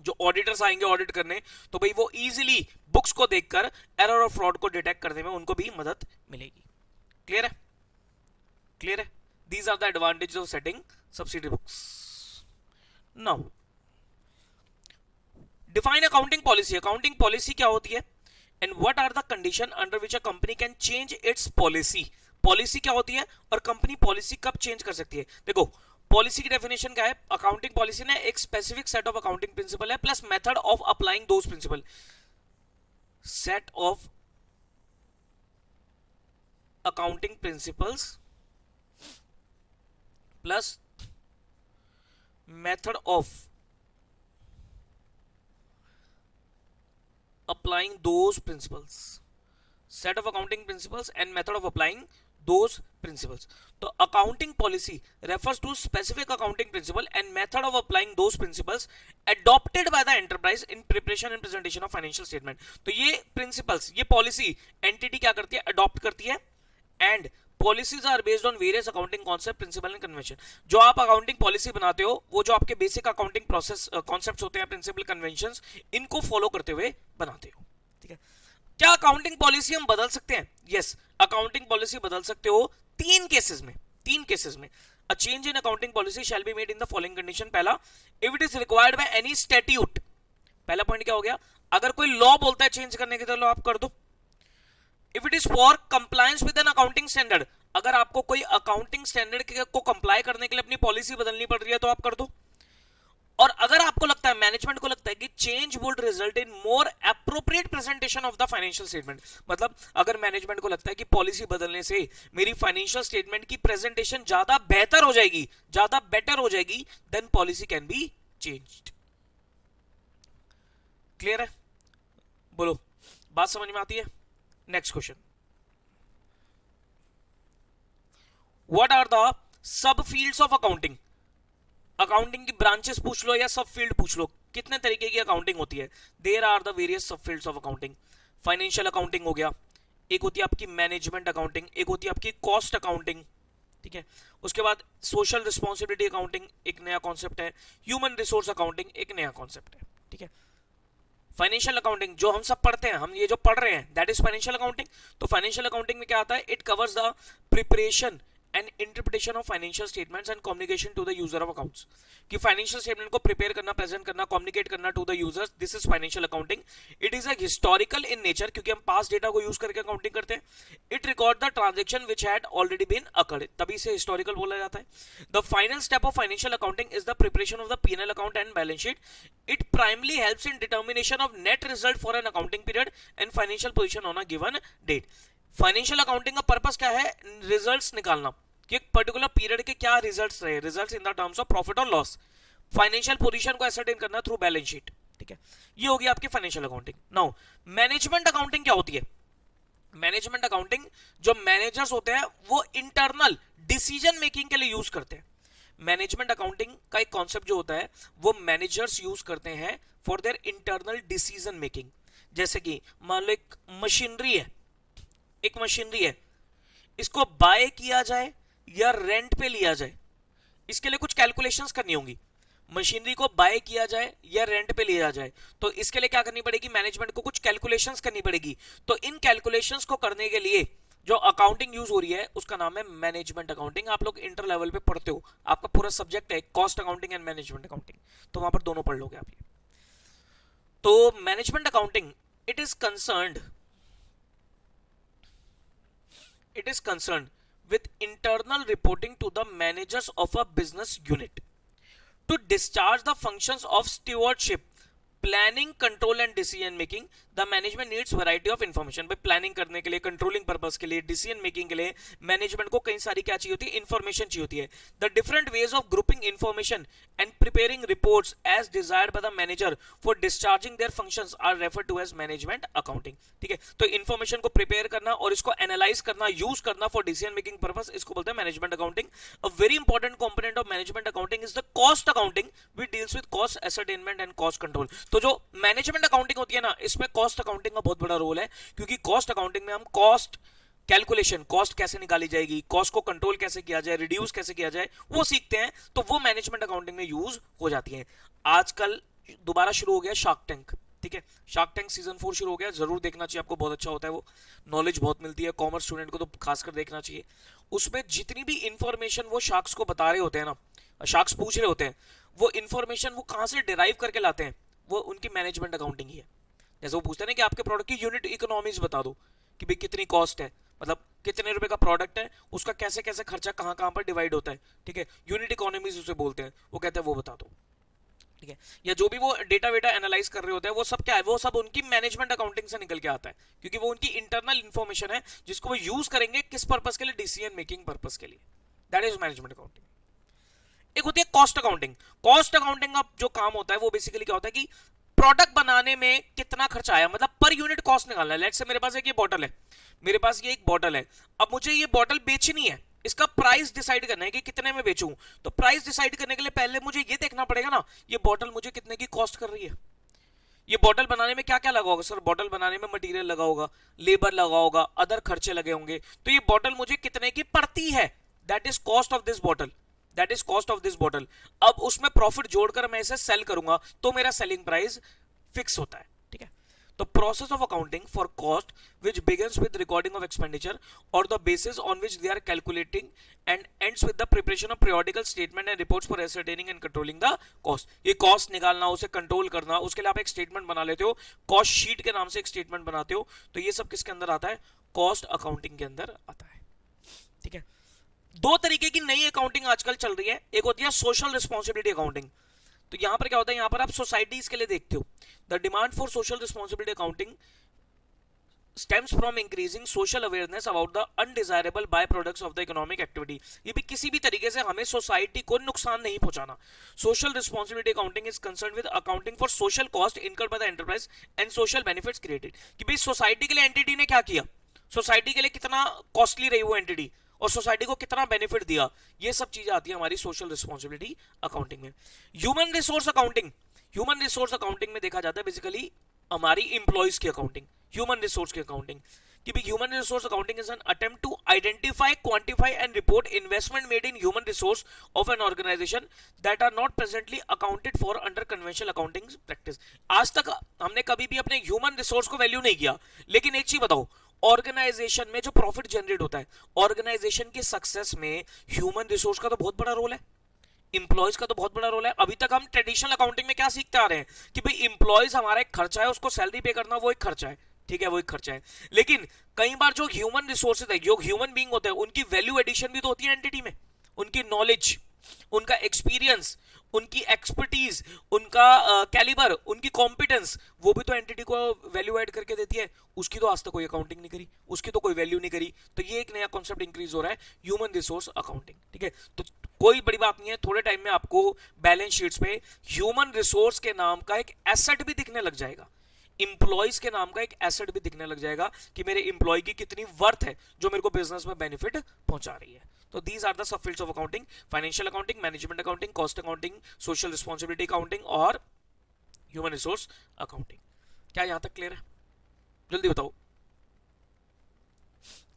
जो ऑडिटर्स आएंगे ऑडिट करने, तो भाई वो इजीली बुक्स को देखकर एरर और फ्रॉड को डिटेक्ट करने में उनको भी मदद मिलेगी। क्लियर है, क्लियर है। These are the advantages of setting subsidy books. Now define accounting policy. Accounting policy क्या होती है, and what are the condition under which a company can change its policy. Policy क्या होती है और कंपनी पॉलिसी कब change कर सकती है। देखो पॉलिसी की डेफिनेशन क्या है, अकाउंटिंग पॉलिसी ने एक specific set of accounting principle है plus method of applying those principle. Set of accounting principles plus method of applying those principles, set of accounting principles and method of applying those principles. तो accounting policy refers to specific accounting principle and method of applying those principles adopted by the enterprise in preparation and presentation of financial statement. तो ये principles, ये policy entity क्या करती है, adopt करती है, and policies are based on various accounting concept, principle and convention. जो आप अकाउंटिंग पॉलिसी बनाते हो वो जो आपके बेसिक अकाउंटिंग प्रोसेस कॉन्सेप्ट्स होते हैं, प्रिंसिपल कन्वेंशंस, इनको फॉलो करते हुए बनाते हो। ठीक है, क्या अकाउंटिंग पॉलिसी हम बदल सकते हैं? यस, अकाउंटिंग पॉलिसी बदल सकते हो तीन केसेस में। A change in accounting policy shall be made in the following condition. पहला, if it is required by any statute. पहला पॉइंट क्या हो गया, अगर कोई लॉ बोलता है चेंज करने के तो आप कर दो। If it is for compliance with an accounting standard, अगर आपको कोई अकाउंटिंग स्टैंडर्ड को कंप्लाई करने के लिए अपनी पॉलिसी बदलनी पड़ रही है तो आप कर दो। और अगर आपको लगता है, मैनेजमेंट को लगता है कि change would result in more appropriate presentation of the financial statement, मतलब अगर मैनेजमेंट को लगता है कि पॉलिसी बदलने से मेरी फाइनेंशियल स्टेटमेंट की प्रेजेंटेशन ज्यादा बेहतर हो जाएगी, ज्यादा बेटर हो जाएगी, then policy can be changed. Clear है, बोलो, बात समझ में आती है? Next question, what are the sub fields of accounting. Accounting की ब्रांचेस पूछ लो या सब फील्ड पूछ लो, कितने तरीके की अकाउंटिंग होती है। देयर आर द वेरियस सब fields of accounting. Financial accounting हो गया, एक होती है आपकी मैनेजमेंट अकाउंटिंग, एक होती है आपकी कॉस्ट अकाउंटिंग, ठीक है। उसके बाद सोशल रिस्पॉन्सिबिलिटी अकाउंटिंग एक नया कॉन्सेप्ट है, ह्यूमन रिसोर्स अकाउंटिंग एक नया कॉन्सेप्ट है, ठीक है। फाइनेंशियल अकाउंटिंग जो हम सब पढ़ते हैं, हम ये जो पढ़ रहे हैं, दैट इज फाइनेंशियल अकाउंटिंग। तो फाइनेंशियल अकाउंटिंग में क्या आता है, it covers the preparation and interpretation of financial statements and communication to the user of accounts, कि फाइनेंशियल स्टेटमेंट को प्रिपेयर करना, प्रेजेंट करना, कम्युनिकेट करना to the users, this is financial accounting. It is a historical in nature, क्योंकि हम past data को use करके accounting करते हैं. It record the transaction which had already been occurred, तभी से हिस्टोरिकल बोला जाता है. The final step of financial accounting is the preparation of the P&L account and balance sheet. It primarily helps in determination of net result for an accounting period and financial position on a given date. Financial accounting का purpose क्या है? Results निकालना कि एक particular period के क्या results रहे, results in the terms of profit और लॉस. फाइनेंशियल पोजीशन को एसरटेन करना थ्रू बैलेंस शीट. ठीक है, ये होगी आपकी financial accounting. Now management accounting क्या होती है? मैनेजमेंट अकाउंटिंग जो मैनेजर्स होते हैं वो इंटरनल डिसीजन मेकिंग के लिए यूज करते हैं. मैनेजमेंट अकाउंटिंग का एक कॉन्सेप्ट जो होता है वो मैनेजर्स यूज करते हैं for their internal decision making. जैसे कि मान लो एक मशीनरी है, इसको बाय किया जाए या रेंट पे लिया जाए, इसके लिए कुछ कैलकुलेशंस करनी होंगी. मशीनरी को बाय किया जाए या रेंट पे लिया जाए तो इसके लिए क्या करनी पड़ेगी? मैनेजमेंट को कुछ कैलकुलेशंस करनी पड़ेगी. तो इन कैलकुलेशंस को करने के लिए जो अकाउंटिंग यूज हो रही है उसका नाम है मैनेजमेंट अकाउंटिंग. आप लोग इंटर लेवल पे पढ़ते हो, आपका पूरा सब्जेक्ट है cost accounting and management accounting, तो वहां पर दोनों पढ़ लोगे आप. तो management accounting it is concerned with internal reporting to the managers of a business unit to discharge the functions of stewardship, planning, control and decision making. The management needs variety of information. भाई planning करने के लिए, controlling purpose के लिए, decision making के लिए management को कई सारी क्या चाहिए होती है? इंफॉर्मेशन चाहिए होती है. The different ways of grouping information and preparing reports as desired by the manager for discharging their functions are referred to as management accounting. ठीक है, तो इंफॉर्मेशन को प्रिपेयर करना और इसको एनालाइज करना, यूज करना फॉर डिसीजन मेकिंग पर्पस, इसको बोलते हैं management accounting. A very important component of management accounting is the cost accounting which deals with cost ascertainment and cost control. तो जो मैनेजमेंट अकाउंटिंग होती है ना, इसमें कॉस्ट अकाउंटिंग का बहुत बड़ा रोल है, क्योंकि कॉस्ट अकाउंटिंग में हम कॉस्ट कैलकुलेशन, कॉस्ट कैसे निकाली जाएगी, कॉस्ट को कंट्रोल कैसे किया जाए, रिड्यूस कैसे किया जाए, वो सीखते हैं. तो वो मैनेजमेंट अकाउंटिंग में यूज हो जाती है. आजकल दोबारा शुरू हो गया शार्क टैंक. ठीक है, शार्क टैंक सीजन 4 शुरू हो गया, जरूर देखना चाहिए आपको, बहुत अच्छा होता है वो, नॉलेज बहुत मिलती है. कॉमर्स स्टूडेंट को तो खासकर देखना चाहिए. उसमें जितनी भी इंफॉर्मेशन वो शार्क्स को बता रहे होते हैं ना, शार्क्स पूछ रहे होते हैं, वो इंफॉर्मेशन वो कहां से डिराइव करके लाते हैं? वो उनकी मैनेजमेंट अकाउंटिंग ही है. जैसे वो पूछते हैं ना कि आपके प्रोडक्ट की यूनिट इकोनॉमीज बता दो, कि भाई कितनी कॉस्ट है, मतलब कितने रुपए का प्रोडक्ट है, उसका कैसे कैसे खर्चा कहां कहां पर डिवाइड होता है. ठीक है, यूनिट इकोनॉमीज उसे बोलते हैं. वो कहते हैं वो बता दो. ठीक है, या जो भी वो डेटा वेटा एनालाइज कर रहे होते हैं, वो सब क्या है? वो सब उनकी मैनेजमेंट अकाउंटिंग से निकल के आता है, क्योंकि वो उनकी इंटरनल इंफॉर्मेशन है जिसको वो यूज करेंगे किस पर्पस के लिए? डिसीजन मेकिंग पर्पस के लिए. That is management accounting. एक होती है कॉस्ट अकाउंटिंग. कॉस्ट अकाउंटिंग का जो काम होता है वो बेसिकली क्या होता है कि प्रोडक्ट बनाने में कितना खर्चा आया, मतलब पर यूनिट कॉस्ट निकालना है. लेट्स से मेरे पास एक ये बॉटल है, मेरे पास ये एक बॉटल है, अब मुझे ये बॉटल बेचनी है, इसका प्राइस डिसाइड करना है कि कितने में बेचूं. तो प्राइस डिसाइड करने के लिए पहले मुझे ये देखना पड़ेगा ना, ये बॉटल मुझे कितने की कॉस्ट कर रही है. ये बॉटल बनाने में क्या क्या लगा होगा? सर बॉटल बनाने में मटेरियल लगा होगा, लेबर लगा होगा, अदर खर्चे लगे होंगे, तो ये बॉटल मुझे कितने की पड़ती है? That is cost of this bottle. That is cost of this bottle. अब उसमें प्रॉफिट जोड़कर मैं इसे सेल करूंगा तो मेरा सेलिंग प्राइस फिक्स होता है. ठीक है, तो process of accounting for cost which begins with recording of expenditure or the basis on which they are calculating and ends with the preparation of periodical statement and reports for ascertaining and controlling the cost. ये cost निकालना, उसे control करना, उसके लिए आप एक statement बना लेते हो, कॉस्ट शीट के नाम से एक स्टेटमेंट बनाते हो. तो ये सब किसके अंदर आता है? कॉस्ट अकाउंटिंग के अंदर आता है. ठीक है, दो तरीके की नई अकाउंटिंग आजकल चल रही है. एक होती है सोशल रिस्पॉन्सिबिलिटी अकाउंटिंग. तो यहां पर क्या होता है? यहां पर आप सोसाइटीज के लिए देखते हो. The demand for social responsibility accounting stems from increasing social awareness about the undesirable byproducts of the economic activity. ये भी किसी भी तरीके से हमें सोसाइटी को नुकसान नहीं पहुंचाना. Social responsibility accounting is concern with accounting for social cost incurred by the enterprise and social benefits created. कि भाई सोसाइटी के लिए एंटिटी ने क्या किया, सोसाइटी के लिए कितना कॉस्टली रही वो एंटिटी, और सोसाइटी को कितना बेनिफिट दिया, ये सब चीजें आती है हमारी सोशल रिस्पॉन्सिबिलिटी अकाउंटिंग में. Human resource accounting. Human resource accounting में देखा जाता है बेसिकली हमारी इंप्लॉइज की अकाउंटिंग, ह्यूमन रिसोर्स की अकाउंटिंग. कि भी human resource accounting is an attempt to identify, quantify and report investment made in human resource of an organisation that are not presently accounted for under conventional accounting practice. आज तक हमने कभी भी अपने human resource को value नहीं किया, लेकिन एक चीज बताओ, ऑर्गेनाइजेशन में जो प्रॉफिट जनरेट होता है, ऑर्गेनाइजेशन की सक्सेस में ह्यूमन रिसोर्स का तो बहुत बड़ा रोल है, इंप्लॉयज का तो बहुत बड़ा रोल है। अभी तक हम ट्रेडिशनल अकाउंटिंग में क्या सीखते आ रहे हैं कि भाई इंप्लॉयज हमारा एक खर्चा है, उसको सैलरी पे करना वो एक खर्चा है, ठीक है, वो एक खर्चा है। लेकिन कई बार जो ह्यूमन रिसोर्सेज है, जो ह्यूमन बीइंग होते हैं, उनकी वैल्यू एडिशन भी तो होती है एंटिटी में, उनकी नॉलेज, उनका एक्सपीरियंस, उनकी एक्सपर्टीज, उनका कैलिबर, उनकी कॉम्पिटेंस, वो भी तो एंटिटी को वैल्यू ऐड करके देती है। उसकी तो आज तक कोई अकाउंटिंग नहीं करी, उसकी तो कोई वैल्यू नहीं करी। तो ये एक नया कॉन्सेप्ट इंक्रीज हो रहा है, ह्यूमन रिसोर्स अकाउंटिंग, ठीक है। तो कोई बड़ी बात नहीं है, थोड़े टाइम में आपको बैलेंस शीट्स पे ह्यूमन रिसोर्स के नाम का एक एसेट भी दिखने लग जाएगा, इंप्लॉइज के नाम का एक एसेट भी दिखने लग जाएगा कि मेरे इंप्लॉय की कितनी वर्थ है जो मेरे को बिजनेस में बेनिफिट पहुंचा रही है। तो these are the sub fields of accounting: financial accounting, management accounting, cost accounting, social responsibility accounting और ह्यूमन रिसोर्स अकाउंटिंग। क्या यहां तक क्लियर है? जल्दी बताओ,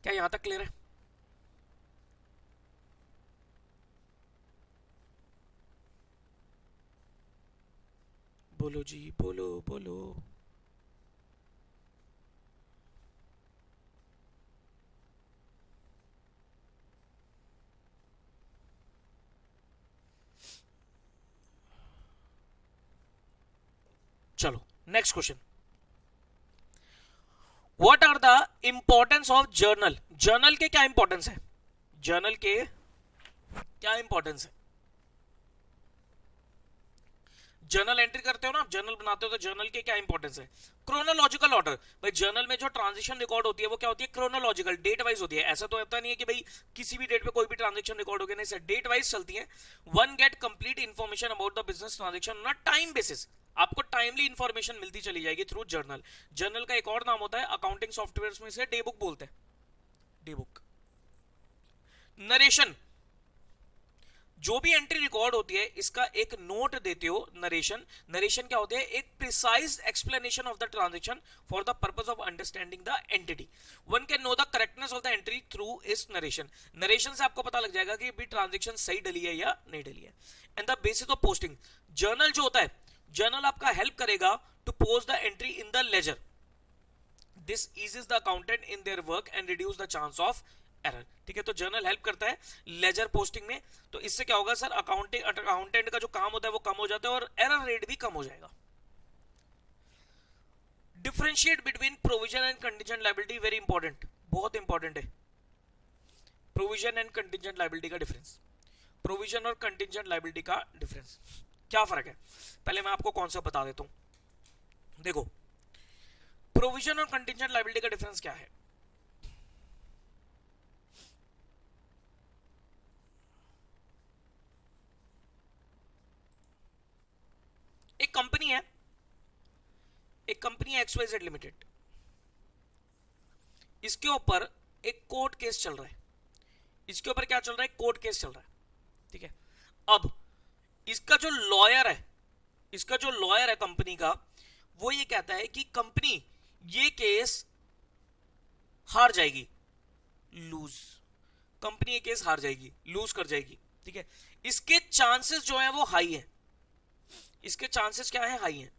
क्या यहां तक क्लियर है? बोलो जी, बोलो बोलो। चलो next question, what are the importance of journal? Journal के क्या इंपॉर्टेंस है? जर्नल के क्या इंपॉर्टेंस है? जर्नल एंट्री करते हो ना आप, जर्नल बनाते हो, तो जर्नल के क्या इंपॉर्टेंस है? Chronological order. भाई जर्नल में जो ट्रांजेक्शन रिकॉर्ड होती है वो क्या होती है? क्रोनोलॉजिकल, डेट वाइज होती है। ऐसा तो होता नहीं है कि भाई किसी भी डेट पे कोई भी ट्रांजेक्शन रिकॉर्ड हो गया, नहीं सर, डेट वाइज चलती है। One get complete information about the business transaction on a time basis. आपको टाइमली इंफॉर्मेशन मिलती चली जाएगी थ्रू जर्नल। जर्नल का एक और नाम होता है अकाउंटिंग सॉफ्टवेयर में से डे बुक बोलते हैं, डे बुक। नरेशन, जो भी एंट्री रिकॉर्ड होती है इसका एक नोट देते हो, नरेशन। नरेशन क्या होता है? एक precise explanation of the transaction for the purpose of understanding the entity. One can know the correctness of the entry through इस नरेशन। नरेशन से आपको पता लग जाएगा कि भी ट्रांजैक्शन सही डली है या नहीं डली है। And the basis of posting, journal जो होता है, जर्नल आपका हेल्प करेगा to post the entry in the ledger. This eases the accountant in their work and reduce the chance of error, ठीक है। तो जर्नल हेल्प करता है लेजर पोस्टिंग में। तो इससे क्या होगा सर? अकाउंटेंट का जो काम होता है वो कम हो जाता है और एरर रेट भी कम हो जाएगा। Differentiate between provision and contingent liability, very important, बहुत इंपॉर्टेंट है। प्रोविजन एंड कंटीजेंट लायबिलिटी का डिफरेंस, प्रोविजन और कंटीजेंट लायबिलिटी का डिफरेंस, क्या फर्क है? पहले मैं आपको कॉन्सेप्ट बता देता हूं। देखो, प्रोविजन और कंटीजेंट लायबिलिटी का डिफरेंस क्या है? एक कंपनी है, एक कंपनी है XYZ लिमिटेड, इसके ऊपर एक कोर्ट केस चल रहा है। इसके ऊपर क्या चल रहा है? कोर्ट केस चल रहा है, ठीक है। अब इसका जो लॉयर है, इसका जो लॉयर है कंपनी का, वो ये कहता है कि कंपनी ये केस हार जाएगी, लूज। कंपनी ये केस हार जाएगी, लूज कर जाएगी, ठीक है। इसके चांसेस जो है वो हाई है, इसके चांसेस क्या है? हाई है।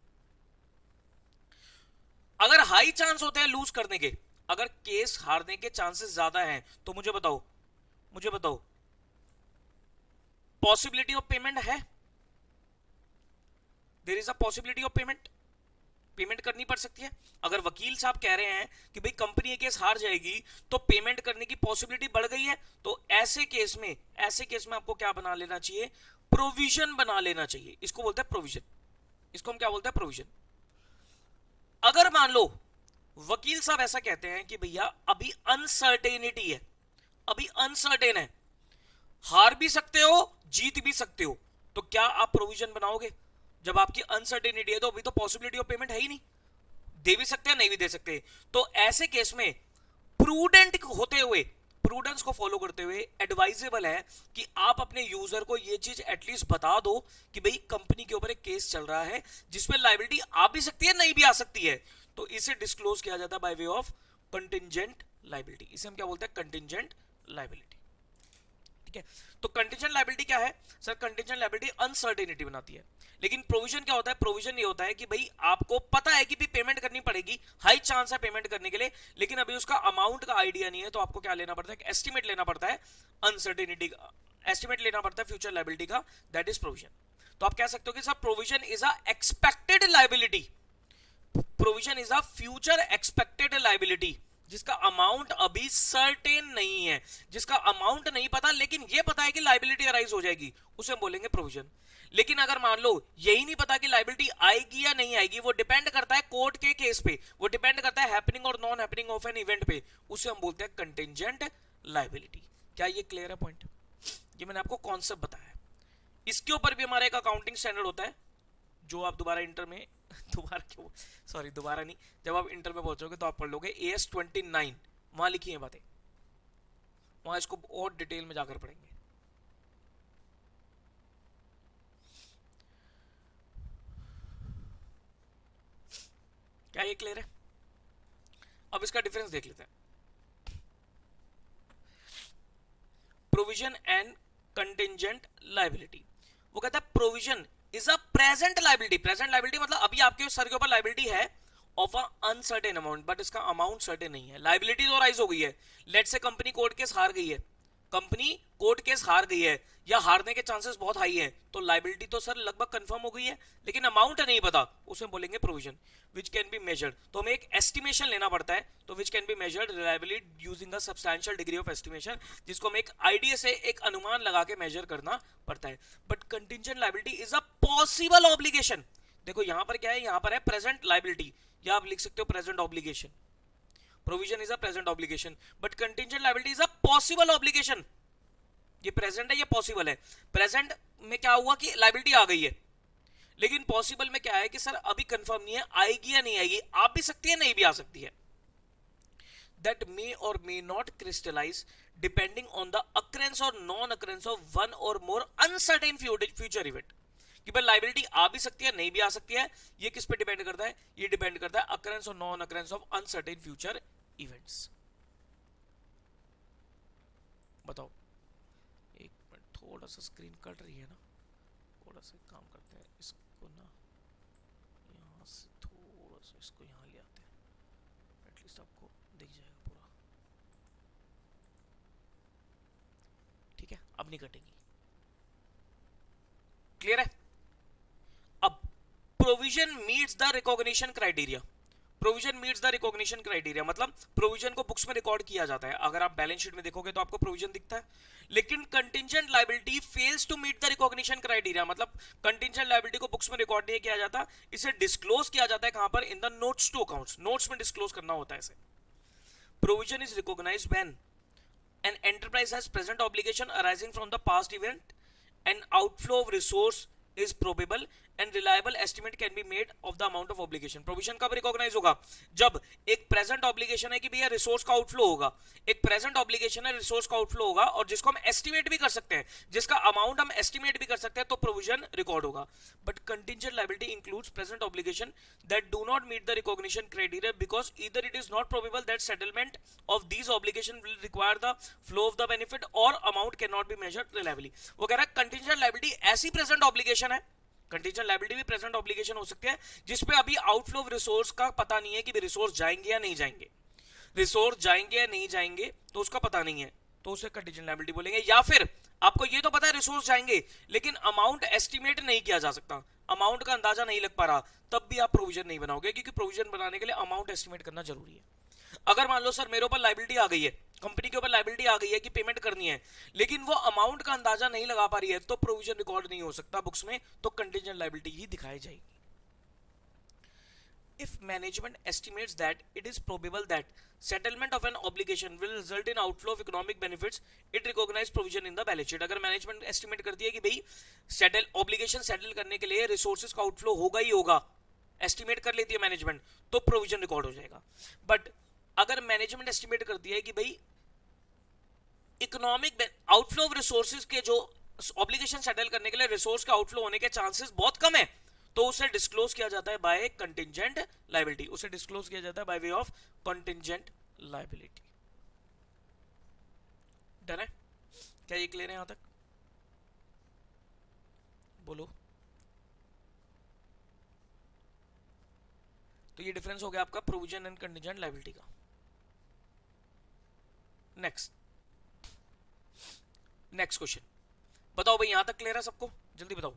अगर हाई चांस होते हैं लूज करने के, अगर केस हारने के चांसेस ज्यादा हैं, तो मुझे बताओ, मुझे बताओ, पॉसिबिलिटी ऑफ पेमेंट है? There is a possibility of payment, payment करनी पड़ सकती है। अगर वकील साहब कह रहे हैं कि भाई कंपनी ये केस हार जाएगी तो पेमेंट करने की पॉसिबिलिटी बढ़ गई है, तो ऐसे केस में, ऐसे केस में आपको क्या बना लेना चाहिए? प्रोविजन बना लेना चाहिए। इसको बोलते हैं प्रोविजन, इसको हम क्या बोलते हैं? प्रोविजन। अगर मान लो वकील साहब ऐसा कहते हैं कि भैया अभी अनसर्टेनिटी है, अभी अनसर्टेन है, हार भी सकते हो जीत भी सकते हो, तो क्या आप प्रोविजन बनाओगे? जब आपकी अनसर्टेनिटी है तो अभी तो पॉसिबिलिटी ऑफ पेमेंट है ही नहीं, दे भी सकते हैं नहीं भी दे सकते। तो ऐसे केस में प्रूडेंट होते हुए, प्रूडेंस को फॉलो करते हुए एडवाइजेबल है कि आप अपने यूजर को यह चीज एटलीस्ट बता दो कि भाई कंपनी के ऊपर एक केस चल रहा है जिसमें लायबिलिटी आ भी सकती है नहीं भी आ सकती है। तो इसे डिस्क्लोज किया जाता है by way of contingent liability. इसे हम क्या बोलते हैं? Contingent liability. ठीक है। तो कंटीजेंट लायबिलिटी क्या है सर? कंटीजेंट लायबिलिटी अनसर्टेनिटी बनाती है। लेकिन प्रोविजन क्या होता है? प्रोविजन ये होता है कि भाई आपको पता है कि भी पेमेंट करनी पड़ेगी, हाई चांस है पेमेंट करने के लिए, लेकिन अभी उसका अमाउंट का आइडिया नहीं है, तो आपको क्या लेना पड़ता है? एस्टिमेट लेना पड़ता है, अनसर्टेनिटी का एस्टिमेट लेना पड़ता है फ्यूचर लायबिलिटी का, दैट इज प्रोविजन। तो आप कह सकते हो कि sir provision is a expected liability, provision is a future expected liability, जिसका अमाउंट अभी सर्टेन नहीं है, जिसका अमाउंट नहीं पता लेकिन ये पता है कि लायबिलिटी अराइज हो जाएगी, उसे हम बोलेंगे प्रोविजन। लेकिन अगर मान लो यही नहीं पता कि लायबिलिटी आएगी या नहीं आएगी, वो डिपेंड करता है कोर्ट के केस पे, वो डिपेंड करता है happening or non happening of an event पे, उसे हम बोलते हैं कंटिंजेंट लायबिलिटी। क्या ये क्लियर है पॉइंट? ये मैंने आपको कॉन्सेप्ट बताया है। इसके ऊपर भी हमारा एक अकाउंटिंग स्टैंडर्ड होता है, जो आप दोबारा इंटर में दोबारा नहीं, जब आप इंटर में पहुंचोगे तो आप पढ़ लोगे AS 29, वहां लिखी है बातें, वहां इसको और डिटेल में जाकर पढ़ेंगे। क्या ये क्लियर है? अब इसका डिफरेंस देख लेते हैं, प्रोविजन एंड कंटिंजेंट लायबिलिटी। वो कहता है provision is a present liability, present liability मतलब अभी आपके सर के ऊपर लायबिलिटी है of a uncertain amount, but इसका अमाउंट सर्टेन नहीं है, लायबिलिटी तो राइज हो गई है, लेट से कंपनी कोर्ट केस हार गई है, कंपनी कोर्ट केस हार गई है या हारने के चांसेस बहुत हाई है, तो लायबिलिटी तो सर लगभग कंफर्म हो गई है, लेकिन अमाउंट नहीं पता, उसे बोलेंगे provision, which can be measured. तो हमें एक एस्टिमेशन लेना पड़ता है, तो which can be measured reliably using a substantial degree of estimation, जिसको हम एक आइडिया से एक अनुमान लगा के मेजर करना पड़ता है। But contingent liability is a possible obligation. देखो यहां पर क्या है, यहां पर है प्रेजेंट लायबिलिटी, या आप लिख सकते हो present obligation. Provision is a present obligation, but contingent liability is a possible obligation. ये प्रेजेंट है, ये पॉसिबल है। प्रेजेंट में क्या हुआ कि लायबिलिटी आ गई है, लेकिन पॉसिबल में क्या है कि सर अभी कंफर्म नहीं है आएगी या नहीं आएगी, आ भी सकती है नहीं भी आ सकती है। दैट मे और may not crystallise depending on the occurrence और नॉन अकरेंस ऑफ वन और मोर अनसर्टेन फ्यूचर इवेंट। कि भाई लायबिलिटी आ भी सकती है नहीं भी आ सकती है, ये किस पे डिपेंड करता है? ये डिपेंड करता है अकरेंस और non occurrence of uncertain future events. बताओ, एक मिनट, थोड़ा सा स्क्रीन कट रही है ना, थोड़ा सा काम करते हैं, इसको ना यहाँ से थोड़ा सा इसको यहाँ ले आते हैं, एटलीस्ट आपको दिख जाएगा पूरा। ठीक है, अब नहीं कटेगी, क्लियर है? अब provision meets the recognition criteria, provision meets the recognition criteria मतलब प्रोविजन को बुक्स में रिकॉर्ड किया जाता है, अगर आप बैलेंस शीट में देखोगे तो आपको प्रोविजन दिखता है, लेकिन contingent liability fails to meet the recognition criteria, मतलब कंटिंजेंट लायबिलिटी को बुक्स में रिकॉर्ड नहीं किया जाता, इसे डिस्क्लोज किया जाता है कहां पर? In the notes to accounts, notes में डिस्क्लोज करना होता है इसे। Provision is recognised when an enterprise has present obligation arising from the past event, an outflow of resource is probable and reliable estimate can be made of the amount of obligation। Provision कब recognise होगा? जब एक present obligation है कि भैया resource का outflow होगा, एक प्रेजेंट ऑब्लिगेशन है रिसोर्स का आउटफ्लो होगा और जिसको हम एस्टिमेट भी कर सकते हैं, जिसका अमाउंट हम एस्टिमेट भी कर सकते हैं, तो प्रोविजन रिकॉर्ड होगा। But contingent liability includes present obligation that do not meet the recognition criteria because either it is not probable that settlement of these obligation will require the flow of the benefit or amount can not be measured reliably. वो कह रहा है contingent liability ऐसी present obligation है, contingent liability भी present obligation हो सकती है जिसपे अभी आउटफ्लो ऑफ रिसोर्स का पता नहीं है कि रिसोर्स जाएंगे या नहीं जाएंगे, रिसोर्स जाएंगे या नहीं जाएंगे तो उसका पता नहीं है, तो उसे कंटिंजेंट लायबिलिटी बोलेंगे। या फिर आपको ये तो पता है रिसोर्स जाएंगे लेकिन अमाउंट एस्टिमेट नहीं किया जा सकता, अमाउंट का अंदाजा नहीं लग पा रहा, तब भी आप प्रोविजन नहीं बनाओगे, क्योंकि प्रोविजन बनाने के लिए अमाउंट एस्टिमेट करना जरूरी है। अगर मान लो सर मेरे ऊपर लायबिलिटी आ गई है, कंपनी के ऊपर लायबिलिटी आ गई है कि पेमेंट करनी है, लेकिन वो अमाउंट का अंदाजा नहीं लगा पा रही है, तो प्रोविजन रिकॉर्ड नहीं हो सकता बुक्स में, तो कंटिंजेंट लायबिलिटी ही दिखाई जाएगी। If management estimates that it is probable that settlement of an obligation will result in outflow of economic benefits, it recognizes provision in the balance sheet। अगर management estimate करती है कि भाई obligation settle करने के लिए रिसोर्सेज का outflow होगा ही होगा, एस्टिमेट कर लेती है मैनेजमेंट, तो प्रोविजन रिकॉर्ड हो जाएगा। बट अगर मैनेजमेंट एस्टिमेट करती है कि भाई इकोनॉमिक आउटफ्लो ऑफ रिसोर्सेज के जो ऑब्लिगेशन सेटल करने के लिए रिसोर्स का आउटफ्लो होने के चांसेस बहुत कम है, तो उसे डिस्क्लोज किया जाता है बाय कंटिंजेंट लायबिलिटी, उसे डिस्क्लोज किया जाता है by way of contingent liability. Done है? क्या ये क्लियर है यहां तक? बोलो। तो ये डिफरेंस हो गया आपका प्रोविजन एंड कंटीजेंट लायबिलिटी का। नेक्स्ट नेक्स्ट क्वेश्चन, बताओ भाई यहां तक क्लियर है सबको? जल्दी बताओ।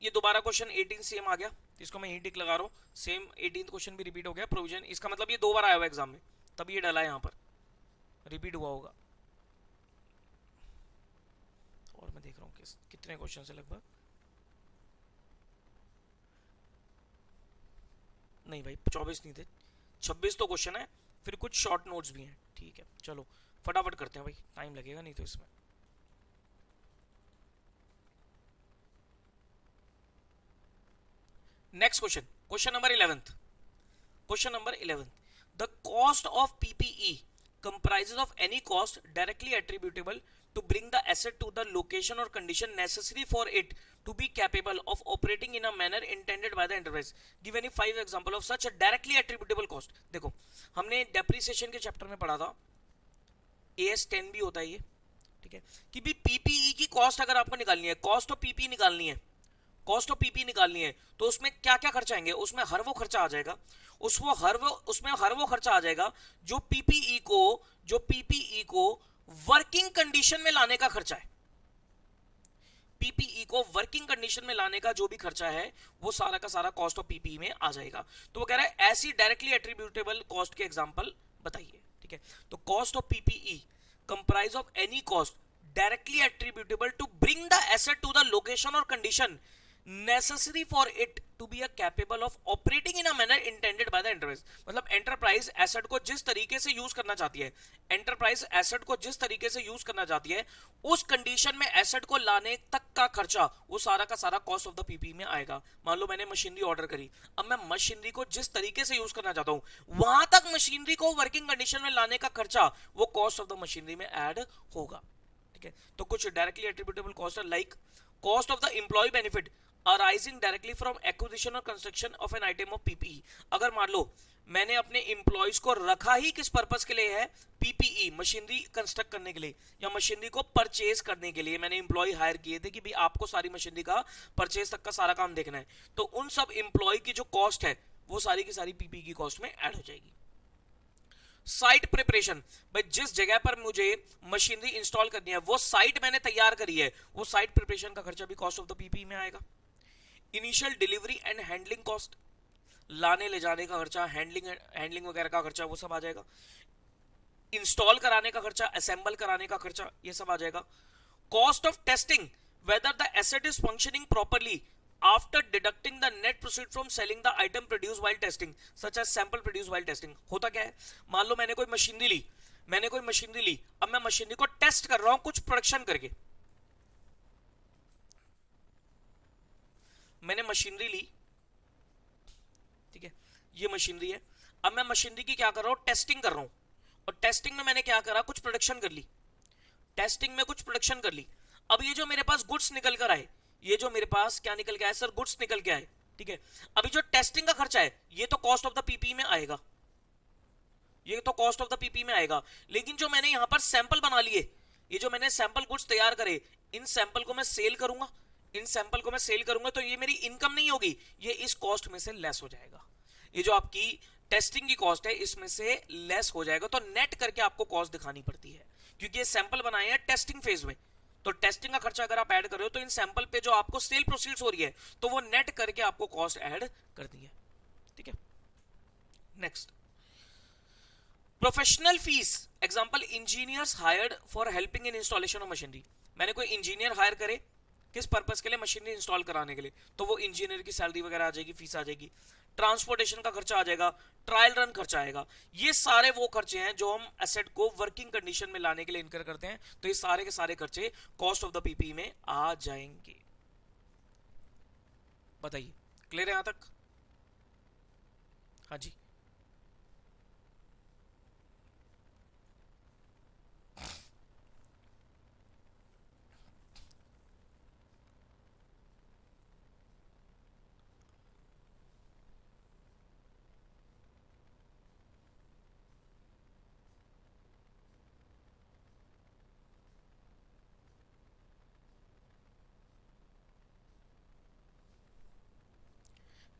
ये दोबारा क्वेश्चन 18 सेम आ गया, इसको मैं यही टिक लगा रहा हूं, सेम 18 क्वेश्चन भी रिपीट हो गया प्रोविजन, इसका मतलब ये 2 बार आया हुआ एग्जाम में, तब ये डला है यहां पर, रिपीट हुआ होगा। और मैं देख रहा हूँ कितने क्वेश्चन है लगभग, नहीं भाई 24 नहीं थे, 26 तो क्वेश्चन है, फिर कुछ शॉर्ट नोट्स भी हैं। ठीक है चलो फटाफट करते हैं भाई, टाइम लगेगा नहीं तो इसमें। Next question, question number 11th, question number 11th, the cost of PPE comprises of any cost directly attributable to bring the asset to the location or condition necessary for it to be capable of operating in a manner intended by the enterprise. Give any 5 example of such a directly attributable cost. देखो हमने depreciation के chapter में पढ़ा था, AS10 भी होता है ये, ठीक है, कि भी पीपीई की कॉस्ट अगर आपको निकालनी है, कॉस्ट ऑफ पीपीई निकालनी है, कॉस्ट ऑफ पीपी निकालनी है, तो उसमें क्या क्या खर्चा आएंगे, उसमें हर वो खर्चा आ जाएगा, उसमें हर वो खर्चा आ जाएगा जो पीपीई को वर्किंग कंडीशन में लाने का खर्चा है। पीपीई को वर्किंग कंडीशन में लाने का जो भी खर्चा है वो सारा का सारा कॉस्ट ऑफ पीपीई में आ जाएगा। तो वो कह रहा है ऐसी डायरेक्टली एट्रीब्यूटेबल कॉस्ट के एग्जांपल बताइए। ठीक है, तो cost of PPE comprise of any cost directly attributable to bring the asset to the location और condition necessary for it to be a capable of operating in a manner intended by the enterprise। मतलब enterprise asset को जिस तरीके से use करना चाहती है, enterprise asset को जिस तरीके से यूज करना चाहती है, उस कंडीशन में एसेट को लाने तक का खर्चा वो सारा का सारा कॉस्ट ऑफ द पीपी में आएगा। मान लो मैंने मशीनरी ऑर्डर करी, अब मैं मशीनरी को जिस तरीके से यूज करना चाहता हूं वहां तक मशीनरी को वर्किंग कंडीशन में लाने का खर्चा वो कॉस्ट ऑफ द मशीनरी में ऐड होगा। ठीक है, तो कुछ डायरेक्टली एट्रीब्यूटेबल कॉस्ट है like cost of the employee benefit arising directly from acquisition or construction of an item of PPE। अगर मान लो मैंने अपने एम्प्लॉयज को रखा ही किस पर्पस के लिए है, पीपीई मशीनरी कंस्ट्रक्ट करने के लिए या मशीनरी को परचेज करने के लिए मैंने एम्प्लॉय हायर किए थे कि भाई आपको सारी मशीनरी का परचेज तक का सारा काम देखना है, तो उन सब एम्प्लॉय की जो कॉस्ट है वो सारी की सारी पीपीई की कॉस्ट में ऐड हो जाएगी। साइट प्रिपरेशन, भाई जिस जगह पर मुझे मशीनरी इंस्टॉल करनी है वो साइट मैंने तैयार करी है, वो साइट प्रिपरेशन का खर्चा भी कॉस्ट ऑफ द पीपीई में आएगा। Initial delivery and handling cost, लाने ले जाने का खर्चा, हैंडलिंग वगैरह का खर्चा वो सब आ जाएगा। इंस्टॉल कराने का खर्चा, असेंबल कराने का खर्चा, ये सब आ जाएगा। Cost of testing whether the asset is functioning properly after deducting the net proceed from selling the item produce while testing such as sample produce while testing. होता क्या है, मान लो मैंने कोई मशीनरी ली, अब मैं मशीनरी को टेस्ट कर रहा हूं कुछ प्रोडक्शन करके, मैंने मशीनरी ली, ठीक है, ये मशीनरी है, अब मैं मशीनरी की क्या कर रहा हूं, टेस्टिंग कर रहा हूं, और टेस्टिंग में मैंने क्या करा, कुछ प्रोडक्शन कर ली, टेस्टिंग में कुछ प्रोडक्शन कर ली। अब ये जो मेरे पास गुड्स निकल कर आए, ये जो मेरे पास क्या निकल के आए सर, गुड्स निकल के आए, ठीक है, अभी जो टेस्टिंग का खर्चा है ये तो कॉस्ट ऑफ द पीपी में आएगा, ये तो कॉस्ट ऑफ द पीपी में आएगा, लेकिन जो मैंने यहां पर सैंपल बना लिए, ये जो मैंने सैंपल गुड्स तैयार करे, इन सैंपल को मैं सेल करूंगा, तो ये मेरी इनकम नहीं होगी, ये इस कॉस्ट में से लेस हो जाएगा, ये जो आपकी टेस्टिंग की कॉस्ट है इसमें से लेस हो जाएगा। तो नेट करके आपको कॉस्ट दिखानी पड़ती है क्योंकि ये सैंपल बनाए हैं टेस्टिंग फेज में, तो टेस्टिंग का खर्चा अगर आप ऐड कर रहे हो तो इन सैंपल पे जो आपको सेल प्रोसीड्स हो रही है तो वो नेट करके आपको कॉस्ट ऐड करनी है। ठीक है, next professional fees, example engineers hired for helping in installation of machinery. मैंने कोई इंजीनियर हायर करे किस पर्पस के लिए, मशीनरी इंस्टॉल कराने के लिए, तो वो इंजीनियर की सैलरी वगैरह आ जाएगी, फीस आ जाएगी। ट्रांसपोर्टेशन का खर्चा आ जाएगा, ट्रायल रन खर्चा आएगा, ये सारे वो खर्चे हैं जो हम एसेट को वर्किंग कंडीशन में लाने के लिए इनकर करते हैं, तो ये सारे के सारे खर्चे कॉस्ट ऑफ द पीपी में आ जाएंगे। बताइए क्लियर है यहां तक? हाँ जी,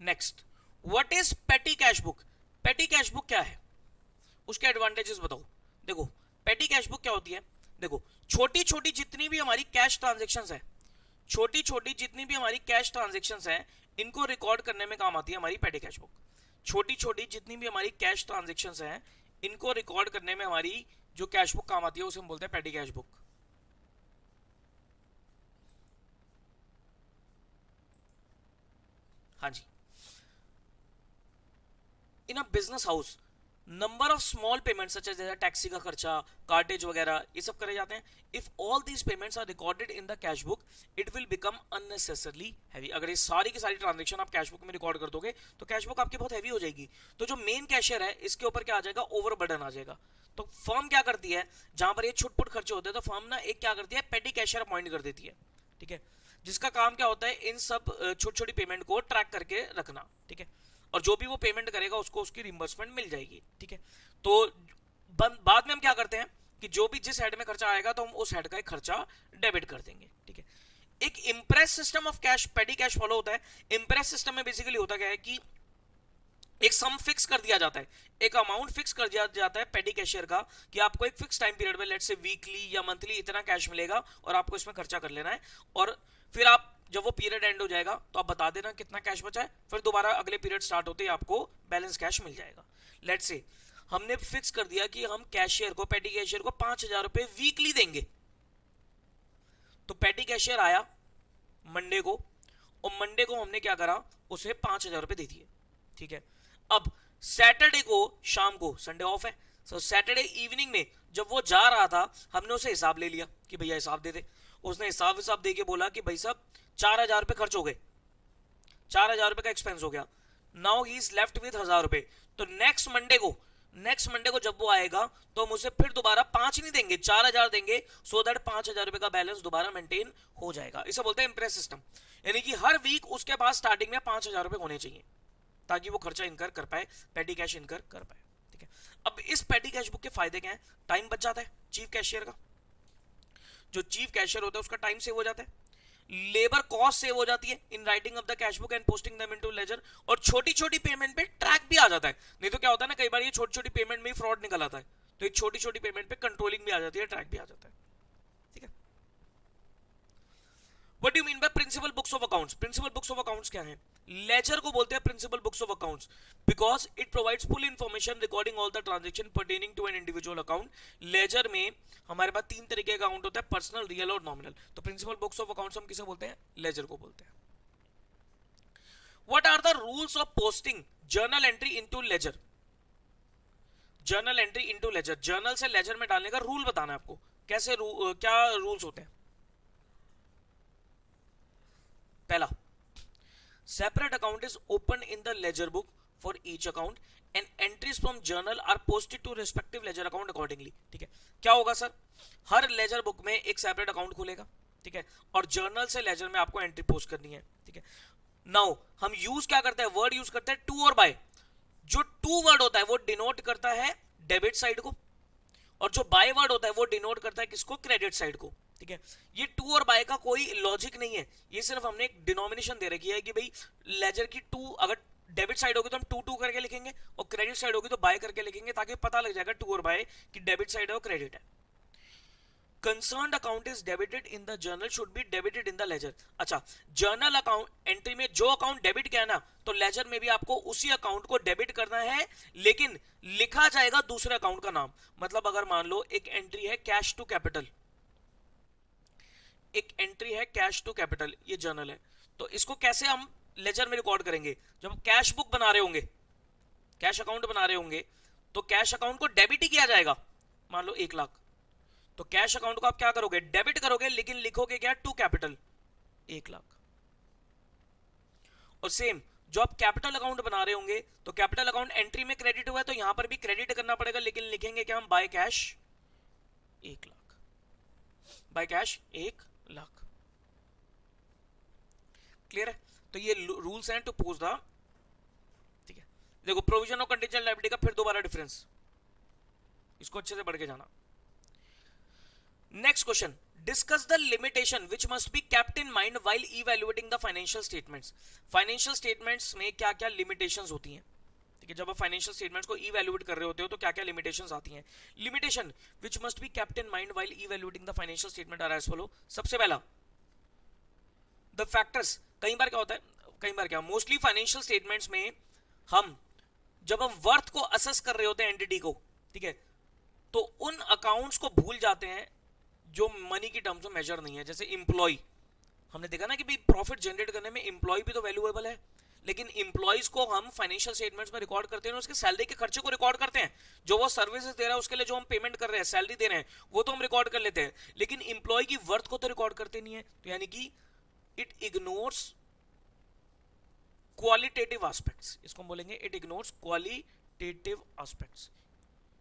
next, what is petty cash book? Petty cash book क्या है, उसके एडवांटेजेस बताओ। देखो पेटी कैश बुक क्या होती है, देखो छोटी छोटी जितनी भी हमारी कैश ट्रांजेक्शंस है, छोटी छोटी जितनी भी हमारी कैश ट्रांजेक्शंस हैं, इनको रिकॉर्ड करने में काम आती है हमारी पेटी कैश बुक। छोटी छोटी जितनी भी हमारी कैश ट्रांजेक्शंस हैं, इनको रिकॉर्ड करने में हमारी जो कैश बुक काम आती है उसे हम बोलते हैं पेटी कैश बुक। हाँ जी, in a business house number of small payments such as जैसे टैक्सी का खर्चा, कार्टेज वगैरह, ये सब करे जाते हैं। If all these payments are recorded in the cash book it will become unnecessarily heavy. अगर ये सारी की सारी ट्रांजेक्शन आप कैश बुक में रिकॉर्ड कर दोगे तो कैश बुक आपकी बहुत हैवी हो जाएगी। तो जो मेन कैशियर है इसके ऊपर क्या आ जाएगा, ओवरबर्डन आ जाएगा। तो फर्म क्या करती है, जहां पर ये छुटपुट खर्चे होते हैं, तो फर्म ना एक क्या करती है, पेटी कैशियर अपॉइंट कर देती है। ठीक है, जिसका काम क्या होता है, इन सब छोटी छोटी पेमेंट को ट्रैक करके रखना। ठीक है, और जो भी वो पेमेंट करेगा उसको उसकी रिम्बर्समेंट मिल जाएगी। ठीक है, तो बाद में हम क्या करते हैं कि जो भी जिस हेड में खर्चा आएगा तो हम उस हेड का एक खर्चा डेबिट कर देंगे। ठीक है, एक इंप्रेस सिस्टम ऑफ कैश पेटी कैश फॉलो होता है। इंप्रेस सिस्टम में बेसिकली होता क्या है कि एक सम फिक्स कर दिया जाता है, एक अमाउंट फिक्स कर दिया जाता है पेटी कैशियर का कि आपको एक फिक्स टाइम पीरियड में, लेट्स से वीकली या मंथली, इतना कैश मिलेगा और आपको इसमें खर्चा कर लेना है। और फिर आप जब वो पीरियड एंड हो जाएगा तो आप बता देना कितना कैश बचा है, फिर दोबारा अगले पीरियड स्टार्ट होते ही आपको बैलेंस कैश मिल जाएगा। लेट्स से हमने फिक्स कर दिया कि हम कैशियर को, पेटी कैशियर को 5,000 रुपए वीकली देंगे। तो पेटी कैशियर आया मंडे को, और मंडे को हमने क्या करा, उसे 5,000 रुपए दे दिए। ठीक है, अब सैटरडे को शाम को, संडे ऑफ है, सो सैटरडे इवनिंग में जब वो जा रहा था हमने उसे हिसाब ले लिया कि भैया हिसाब दे दे। उसने हिसाब दे के बोला कि भाई साहब 4,000 रुपए खर्च हो गए, 4,000 रुपए का एक्सपेंस हो गया, now he is left with 1,000 रुपए। तो नेक्स्ट मंडे को जब वो आएगा तो हम उसे फिर दोबारा 5 नहीं देंगे, 4,000 देंगे, सो दैट 5,000 रुपए का बैलेंस दोबारा मेंटेन हो जाएगा। इसे बोलते हैं इंप्रेस सिस्टम। यानी कि हर वीक उसके पास स्टार्टिंग में 5,000 रुपए होने चाहिए ताकि वो खर्चा इनकर कर पाए, पेटी कैश इनकर कर पाए। ठीक है, अब इस पेटी कैश बुक के फायदे क्या है, टाइम बच जाता है चीफ कैशियर का, जो चीफ कैशियर होता है उसका टाइम सेव हो जाता है, लेबर कॉस्ट सेव हो जाती है in writing of the cash book and posting them into ledger, और छोटी छोटी पेमेंट पे ट्रैक भी आ जाता है। नहीं तो क्या होता है ना, कई बार ये छोटी छोटी पेमेंट में ही फ्रॉड निकल आता है, तो ये छोटी छोटी पेमेंट पे कंट्रोलिंग भी आ जाती है, ट्रैक भी आ जाता है। ठीक है, what do you mean by principal books of accounts? Principal books of accounts क्या है? लेजर को बोलते हैं principal books of accounts because it provides full information recording all the transaction pertaining to an individual account. Ledger में हमारे पास 3 तरीके का अकाउंट होता है, पर्सनल, रियल और नॉमिनल। तो प्रिंसिपल बुक्स ऑफ अकाउंट्स हम किसे बोलते हैं? लेजर को बोलते हैं। What are the rules of posting journal entry into ledger? Journal entry into ledger, journal से लेजर में डालने का रूल बताना है आपको, कैसे क्या रूल्स होते हैं। पहला, separate account is opened in the ledger book for each account and entries from journal are posted to respective ledger account accordingly। ठीक है, क्या होगा सर, हर लेजर बुक में एक सेपरेट अकाउंट खुलेगा। ठीक है, और जर्नल से लेजर में आपको एंट्री पोस्ट करनी है। ठीक है, नाउ हम यूज क्या करते हैं, वर्ड यूज करते हैं टू और बाय। जो टू वर्ड होता है वो डिनोट करता है डेबिट साइड को, और जो बाय वर्ड होता है वो डिनोट करता है किसको, क्रेडिट साइड को। ठीक है, ये टू और बाय का कोई लॉजिक नहीं है, ये सिर्फ हमने एक डिनोमिनेशन दे रखी है कि भाई लेजर की टू, अगर डेबिट साइड होगी तो हम टू टू करके लिखेंगे और क्रेडिट साइड होगी तो बाय करके लिखेंगे, ताकि पता लग जाएगा टू और बाय कि डेबिट साइड है और क्रेडिट है। Concerned account is debited in the journal should be debited in the ledger. अच्छा, जर्नल अकाउंट एंट्री में जो अकाउंट डेबिट किया ना, तो लेजर में भी आपको उसी अकाउंट को डेबिट करना है, लेकिन लिखा जाएगा दूसरे अकाउंट का नाम। मतलब अगर मान लो एक एंट्री है कैश टू कैपिटल, एक एंट्री है कैश टू कैपिटल, ये जर्नल है, तो इसको कैसे हम लेजर में रिकॉर्ड करेंगे? जब हम कैश बुक बना रहे होंगे, कैश अकाउंट बना रहे होंगे, तो कैश अकाउंट को डेबिट ही किया जाएगा। मान लो 1 लाख, तो कैश अकाउंट को आप क्या करोगे, डेबिट करोगे, लेकिन लिखोगे क्या, टू कैपिटल 1 लाख। और सेम जो आप कैपिटल अकाउंट बना रहे होंगे, तो कैपिटल अकाउंट एंट्री में क्रेडिट हुआ है तो यहां पर भी क्रेडिट करना पड़ेगा, लेकिन लिखेंगे क्या हम, by cash 1 lakh, by cash 1 lakh. Clear है? तो ये रूल्स हैं टू पोस्ट द, ठीक है। देखो प्रोविजन ऑफ कंटीजेंट लायबिलिटी का फिर दोबारा डिफरेंस, इसको अच्छे से पढ़ के जाना। Next question, discuss the limitation which must be kept in mind while evaluating the financial statements. Financial statements में क्या क्या लिमिटेशंस होती हैं, ठीक है, जब आप फाइनेंशियल स्टेटमेंट्स को इवैल्यूएट कर रहे होते हो तो क्या क्या लिमिटेशंस आती हैं। Limitation which must be kept in mind while evaluating the financial statement are as follow. सबसे पहला द फैक्टर्स। कई बार क्या होता है, कई बार क्या, मोस्टली फाइनेंशियल स्टेटमेंट्स में हम जब हम वर्थ को असेस कर रहे होते हैं एंटिटी को, ठीक है, तो उन अकाउंट्स को भूल जाते हैं जो मनी की टर्म्स में मेजर नहीं है। जैसे इंप्लॉय, हमने देखा ना कि भाई प्रॉफिट जनरेट करने में इंप्लॉय भी तो वैल्यूएबल है, लेकिन इंप्लॉयज को हम फाइनेंशियल स्टेटमेंट्स में रिकॉर्ड करते हैं, उसके सैलरी के खर्चे को रिकॉर्ड करते हैं, जो वो सर्विसेज दे रहा है उसके लिए जो हम पेमेंट कर रहे हैं, सैलरी दे रहे हैं, वो तो हम रिकॉर्ड कर लेते हैं, लेकिन इंप्लॉय की वर्थ को तो रिकॉर्ड करते नहीं है। तो यानी कि इट इग्नोर्स क्वालिटेटिव एस्पेक्ट्स, इसको हम बोलेंगे इट इग्नोर्स क्वालिटेटिव एस्पेक्ट्स,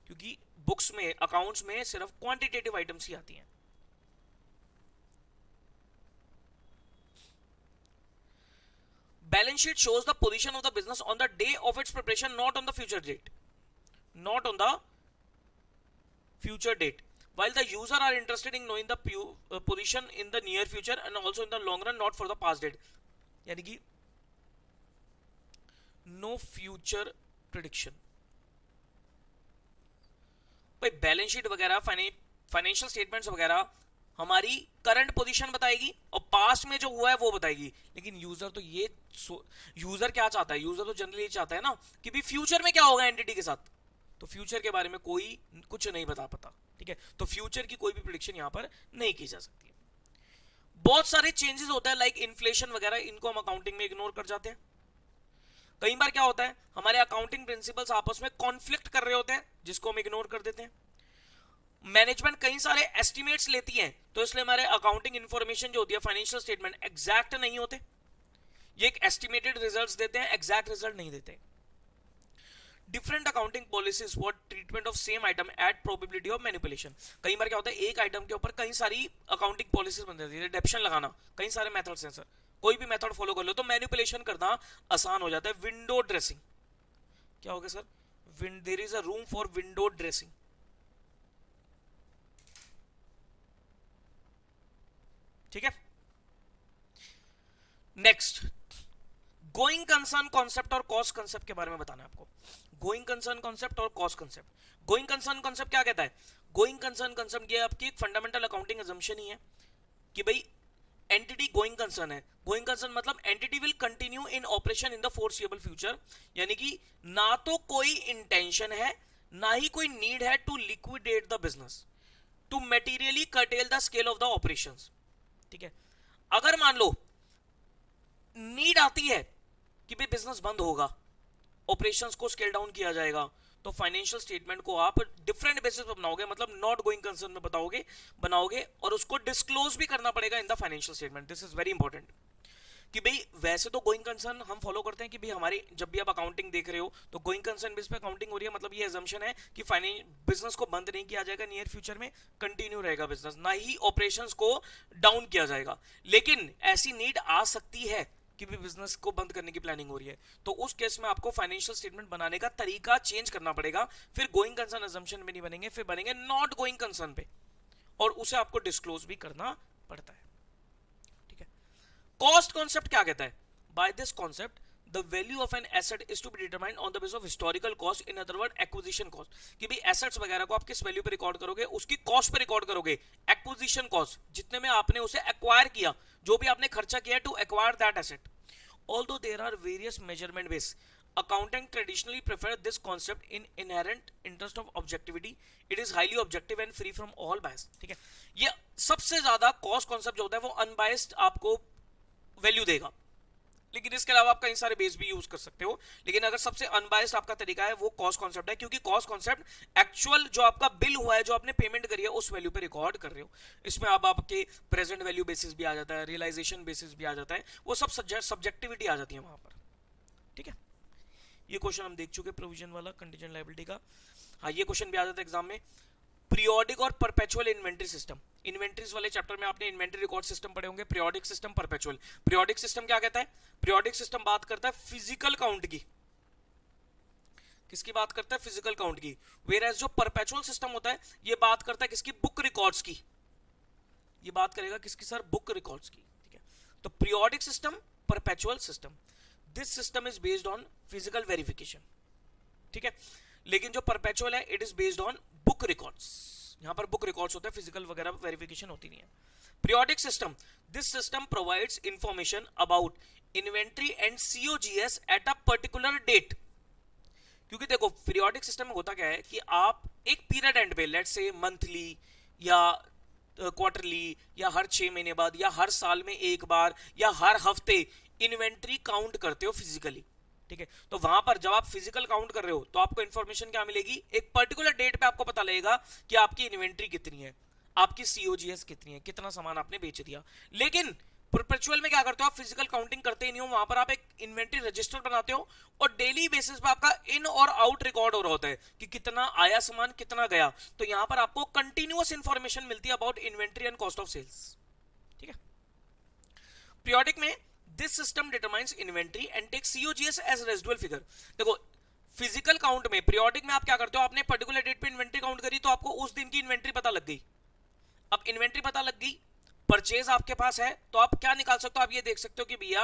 क्योंकि बुक्स में, अकाउंट्स में सिर्फ क्वांटिटेटिव आइटम्स ही आती हैं। Balance sheet shows the position of the business on the day of its preparation, not on the future date. Not on the future date. While the user are interested in knowing the position in the near future and also in the long run, not for the past date. यानी कि no future prediction. भाई balance sheet वगैरह, financial statements वगैरह हमारी current position बताएगी और past में जो हुआ है वो बताएगी, लेकिन यूजर तो ये यूजर क्या चाहता है, यूजर तो जनरली चाहता है ना कि भी फ्यूचर में क्या होगा एंटिटी के साथ, तो फ्यूचर के बारे में कोई कुछ नहीं बता पाता, ठीक है, तो फ्यूचर की कोई भी प्रेडिक्शन यहां पर नहीं की जा सकती है। बहुत सारे चेंजेस होते हैं लाइक इन्फ्लेशन वगैरह, इनको हम अकाउंटिंग में इग्नोर कर जाते हैं। कई बार क्या होता है, हमारे अकाउंटिंग प्रिंसिपल्स आपस में कॉन्फ्लिक्ट कर रहे होते हैं, जिसको हम इग्नोर कर देते हैं। मैनेजमेंट कई सारे एस्टिमेट्स लेती है, तो इसलिए हमारे अकाउंटिंग इंफॉर्मेशन जो होती है, फाइनेंशियल स्टेटमेंट एग्जैक्ट नहीं होते, ये एक एस्टिमेटेड रिजल्ट्स देते हैं, एग्जैक्ट रिजल्ट नहीं देते। Different accounting policies for treatment of same item at probability of manipulation. कई बार क्या होता है, एक आइटम के ऊपर कई सारी अकाउंटिंग पॉलिसीज बन जाती है, रिडक्शन लगाना, कई सारे मेथड्स हैं सर, कोई भी मेथड फॉलो कर लो तो मैनिपुलेशन करना आसान हो जाता है। विंडो ड्रेसिंग, क्या होगा sir, there is a room for window dressing. ठीक है, नेक्स्ट गोइंग कंसर्न कॉन्सेप्ट और कॉस्ट कंसेप्ट के बारे में बताना है आपको। गोइंग कंसर्न कॉन्सेप्ट और cost concept. Going concern concept क्या कहता है, गोइंग कंसर्न कॉन्सेप्ट ये आपकी एक फंडामेंटल अकाउंटिंग अजम्पशन ही है कि भाई एंटिटी गोइंग कंसर्न है। गोइंग कंसर्न मतलब entity will continue in operation in the foreseeable future, यानी कि ना तो कोई इंटेंशन है ना ही कोई नीड है to liquidate the business, to materially curtail the scale of the operations. ठीक है, अगर मान लो नीड आती है कि भाई बिजनेस बंद होगा, ऑपरेशंस को स्केल डाउन किया जाएगा, तो फाइनेंशियल स्टेटमेंट को आप डिफरेंट बेसिस पर बनाओगे, मतलब नॉट गोइंग कंसर्न में बनाओगे और उसको डिस्क्लोज भी करना पड़ेगा in the financial statement. This is very important कि भाई वैसे तो गोइंग कंसर्न हम फॉलो करते हैं कि भाई हमारे जब भी आप अकाउंटिंग देख रहे हो तो गोइंग कंसर्न बेस पे अकाउंटिंग हो रही है, मतलब ये अजम्पशन है कि बिजनेस को बंद नहीं किया जाएगा, नियर फ्यूचर में कंटिन्यू रहेगा बिजनेस, ना ही ऑपरेशंस को डाउन किया जाएगा। लेकिन ऐसी नीड आ सकती है कि भी बिजनेस को बंद करने की प्लानिंग हो रही है, तो उस केस में आपको फाइनेंशियल स्टेटमेंट बनाने का तरीका चेंज करना पड़ेगा। फिर गोइंग कंसर्न अजम्पशन में नहीं बनेंगे, फिर बनेंगे नॉट गोइंग कंसर्न पे, और उसे आपको डिस्क्लोज भी करना पड़ता है। ठीक है, कॉस्ट कॉन्सेप्ट क्या कहता है, by this concept the value of an asset is to be determined on the basis of historical cost, in other word acquisition cost, कि भाई assets वगैरह को आप किस वैल्यू पे रिकॉर्ड करोगे, उसकी कॉस्ट पे रिकॉर्ड करोगे। एक्विजिशन कॉस्ट, जितने में आपने उसे एक्वायर किया, जो भी आपने खर्चा किया to acquire that asset. Although there are various measurement base, accounting traditionally prefer this concept in inherent interest of objectivity. It is highly objective and free from all bias. ठीक है, ये सबसे ज्यादा कॉस्ट कॉन्सेप्ट जो होता है वो unbiased आपको वैल्यू देगा, लेकिन इसके अलावा आप कई सारे बेस भी यूज कर सकते हो, लेकिन अगर सबसे अनबायस्ड आपका तरीका है वो कॉस्ट कॉन्सेप्ट है, क्योंकि कॉस्ट कॉन्सेप्ट एक्चुअल जो आपका बिल हुआ है, जो आपने पेमेंट करी है, उस वैल्यू पे रिकॉर्ड कर रहे हो। इसमें अब आपके प्रेजेंट वैल्यू बेसिस भी आ जाता है, रियलाइजेशन बेसिस भी आ जाता है, वो सब सब्जेक्टिविटी आ जाती है वहां पर। ठीक है, ये क्वेश्चन हम देख चुके प्रोविजन वाला कंटीजेंट लायबिलिटी का। हाँ, ये क्वेश्चन भी आ जाता है एग्जाम में। पीरियोडिक और परपेचुअल इन्वेंट्री सिस्टम, इन्वेंट्रीज वाले चैप्टर में आपने इन्वेंट्री रिकॉर्ड सिस्टम पढ़े होंगे, periodic system, perpetual. Periodic system क्या कहता है, पीरियोडिक सिस्टम बात करता है फिजिकल काउंट की, किसकी बात करता है, फिजिकल काउंट की। वेयर एज जो परपेचुअल सिस्टम होता है ये बात करता है किसकी, बुक रिकॉर्ड्स की। ये बात करेगा किसकी सर? बुक रिकॉर्ड्स की, ठीक है। तो periodic system, perpetual system, this system is based on physical verification, ठीक है। लेकिन जो परपेचुअल है it is based on book records, यहां पर बुक रिकॉर्ड्स होता है, फिजिकल वगैरह वेरिफिकेशन होती नहीं है। Periodic system, this system provides information about inventory and COGS at a particular date. क्योंकि देखो पीरियोडिक सिस्टम में होता क्या है कि आप एक पीरियड एंड पे, लेट्स से मंथली या क्वार्टरली या हर 6 महीने बाद या हर साल में एक बार या हर हफ्ते इन्वेंट्री काउंट करते हो फिजिकली, ठीक है। तो वहां पर जब आप फिजिकल काउंट कर रहे हो तो आपको इंफॉर्मेशन क्या मिलेगी? एक पर्टिकुलर डेट पे आपको पता लगेगा कि आपकी इन्वेंट्री कितनी है, आपकी सीओजीएस कितनी है, कितना सामान आपने बेच दिया। लेकिन परपेचुअल में क्या करते हो? आप फिजिकल काउंटिंग करते ही नहीं हो, वहां पर आप एक इन्वेंट्री रजिस्टर बनाते हो और डेली बेसिस पे आपका इन और आउट रिकॉर्ड हो रहा होता है कि कितना आया सामान, कितना गया। तो यहां पर आपको कंटिन्यूअस इंफॉर्मेशन मिलती है about inventory and cost of sales, ठीक है। पीरियोडिक में this system determines inventory and take COGS as residual figure. देखो फिजिकल काउंट में, पीरियोडिक में आप क्या करते हो? आपने पर्टिकुलर डेट पे इन्वेंट्री काउंट करी तो आपको उस दिन की इन्वेंट्री पता लग गई। अब इन्वेंट्री पता लग गई, परचेज आपके पास है, तो आप क्या निकाल सकते हो? आप ये देख सकते हो कि भैया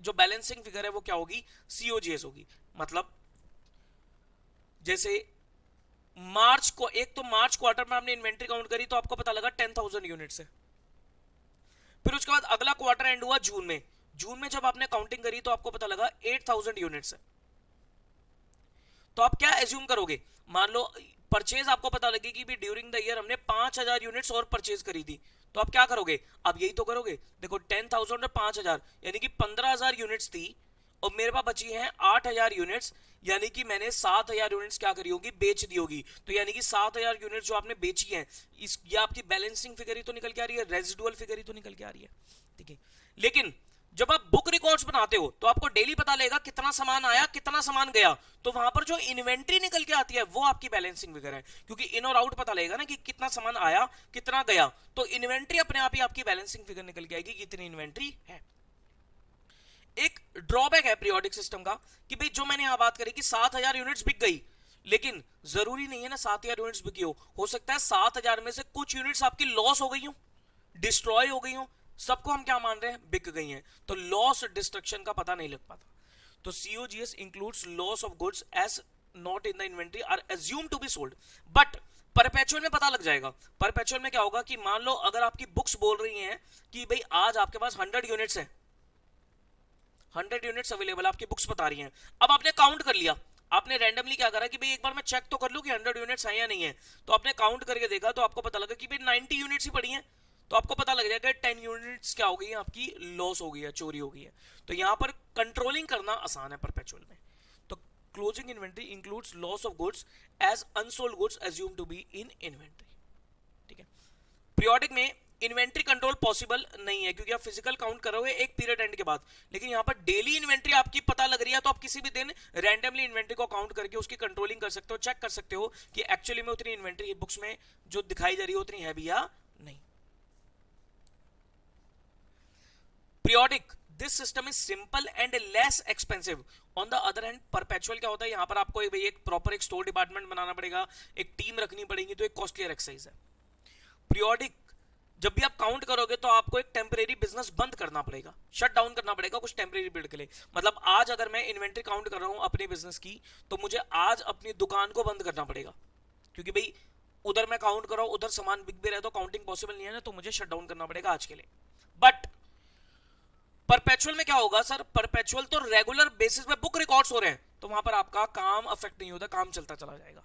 जो बैलेंसिंग फिगर है वो क्या होगी? सीओजीएस होगी। मतलब जैसे मार्च को, एक तो मार्च क्वार्टर में आपने इन्वेंट्री काउंट करी तो आपको पता लगा 10,000 यूनिट्स है। फिर उसके बाद अगला क्वार्टर एंड हुआ जून में, जून में जब आपने काउंटिंग करी तो आपको पता लगा 8,000 यूनिट्स है। तो आप क्या एज्यूम करोगे? मान लो परचेज आपको पता लगे कि भी ड्यूरिंग द ईयर हमने 5,000 यूनिट्स और परचेज करी थी, तो आप क्या करोगे? आप यही तो करोगे। देखो 10,000 और 5,000 यानी कि 15,000 यूनिट्स थी और मेरे पास बची हैं 8,000 यूनिट्स, यानी कि मैंने 7,000 यूनिट्स क्या करी होगी? बेच दी होगी। तो यानी कि 7,000 यूनिट्स जो आपने बेची हैं, इस ये आपकी बैलेंसिंग फिगर ही तो निकल के आ रही है, रेजिडुअल फिगर ही तो निकल के आ रही है, ठीक है। लेकिन जब आप बुक रिकॉर्ड्स बनाते हो तो आपको डेली पता लगेगा कितना सामान आया, कितना सामान गया। तो वहां पर जो इन्वेंट्री निकल के आती है वो आपकी बैलेंसिंग फिगर है, क्योंकि इन और आउट पता लगेगा ना कि कितना सामान आया, कितना गया। तो इन्वेंट्री अपने आप ही आपकी बैलेंसिंग फिगर निकल के आएगी कि इतनी इन्वेंट्री है। एक ड्रॉबैक है पीरियोडिक सिस्टम का कि भाई जो मैंने यहां बात करी कि 7,000 यूनिट्स बिक गई, लेकिन जरूरी नहीं है ना 7,000 यूनिट्स बिकी हो सकता है 7,000 में से कुछ यूनिट्स आपकी लॉस हो गई हो, डिस्ट्रॉय हो गई हो, सबको हम क्या मान रहे हैं? बिक गई हैं। तो लॉस डिस्ट्रक्शन का पता नहीं लग पाता। तो COGS includes loss of goods as not in the inventory are assume to be sold, but perpetual में पता लग जाएगा। परपेचुअल में क्या होगा कि मान लो अगर आपकी बुक्स बोल रही हैं कि भाई आज आपके पास 100 यूनिट्स हैं, 100 यूनिट्स अवेलेबल आपकी बुक्स बता रही हैं। अब आपने काउंट कर लिया, आपने रैंडमली क्या करा कि भाई एक बार मैं चेक तो कर लूं कि 100 यूनिट्स हैं या नहीं है। तो आपने काउंट करके देखा तो आपको पता लगा कि भाई 90 यूनिट्स ही पड़ी हैं। तो आपको पता लग जाएगा 10 यूनिट्स क्या हो गई है? आपकी लॉस हो गई है, चोरी हो गई है। तो यहां पर कंट्रोलिंग करना आसान है परपेचुअल में। तो closing inventory includes loss of goods as unsold goods assume to be in inventory, ठीक है। पीरियोडिक में इन्वेंट्री कंट्रोल पॉसिबल नहीं है क्योंकि आप फिजिकल काउंट करोगे एक पीरियड एंड के बाद, लेकिन यहां पर डेली इन्वेंट्री आपकी पता लग रही है तो आप किसी भी दिन रैंडमली इन्वेंट्री को काउंट करके उसकी कंट्रोलिंग कर सकते हो, चेक कर सकते हो कि एक्चुअली में उतनी इन्वेंट्री बुक्स में जो दिखाई जा रही है उतनी है भी या नहीं। Periodic, this system is simple and less expensive. On the other hand perpetual क्या होता है? यहां पर आपको एक प्रॉपर एक स्टोर डिपार्टमेंट बनाना पड़ेगा, एक टीम रखनी पड़ेगी, तो एक कॉस्टलियर एक्सरसाइज है। पीरियोडिक जब भी आप काउंट करोगे तो आपको एक टेम्परेरी बिजनेस बंद करना पड़ेगा, शट डाउन करना पड़ेगा कुछ टेम्परेरी पीरियड के लिए। मतलब आज अगर मैं इन्वेंट्री काउंट कर रहा हूं अपने बिजनेस की तो मुझे आज अपनी दुकान को बंद करना पड़ेगा, क्योंकि भाई उधर मैं काउंट कर रहा हूं, उधर सामान बिक भी रहा है तो काउंटिंग पॉसिबल नहीं है ना, तो मुझे शट डाउन करना पड़ेगा आज के लिए। बट परपेचुअल में क्या होगा सर? परपेचुअल तो रेगुलर बेसिस पे बुक रिकॉर्ड्स हो रहे हैं, तो वहां पर आपका काम अफेक्ट नहीं होता, काम चलता चला जाएगा।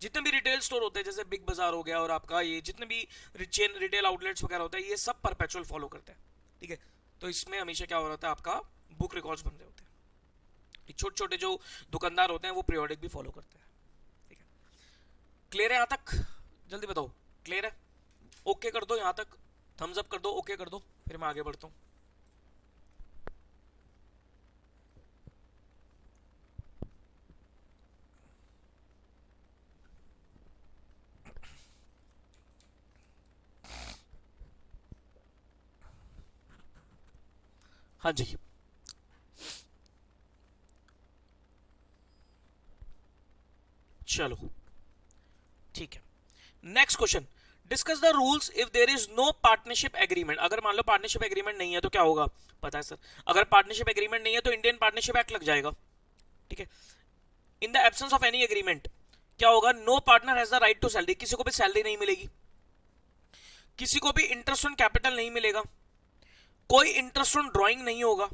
जितने भी रिटेल स्टोर होते हैं जैसे बिग बाजार हो गया और आपका ये जितने भी चेन रिटेल आउटलेट्स वगैरह होते हैं ये सब परपेचुअल फॉलो करते हैं, ठीक है। तो इसमें हमेशा क्या हो रहा है? आपका बुक रिकॉर्ड्स बन रहे होते हैं। छोटे छोटे जो दुकानदार होते हैं वो पीरियोडिक भी फॉलो करते हैं, ठीक है। क्लियर है यहां तक? जल्दी बताओ, क्लियर है? ओके कर दो, यहां तक थम्स अप कर दो, ओके कर दो, फिर मैं आगे बढ़ता हूं। हाँ जी, चलो ठीक है। Next question, discuss the rules if there is no partnership agreement. अगर मान लो पार्टनरशिप एग्रीमेंट नहीं है तो क्या होगा, पता है सर, अगर पार्टनरशिप एग्रीमेंट नहीं है तो इंडियन पार्टनरशिप एक्ट लग जाएगा, ठीक है। In the absence of any agreement क्या होगा, no partner has the right to salary, किसी को भी सैलरी नहीं मिलेगी, किसी को भी इंटरेस्ट ऑन कैपिटल नहीं मिलेगा, कोई इंटरेस्ट ऑन ड्रॉइंग नहीं होगा,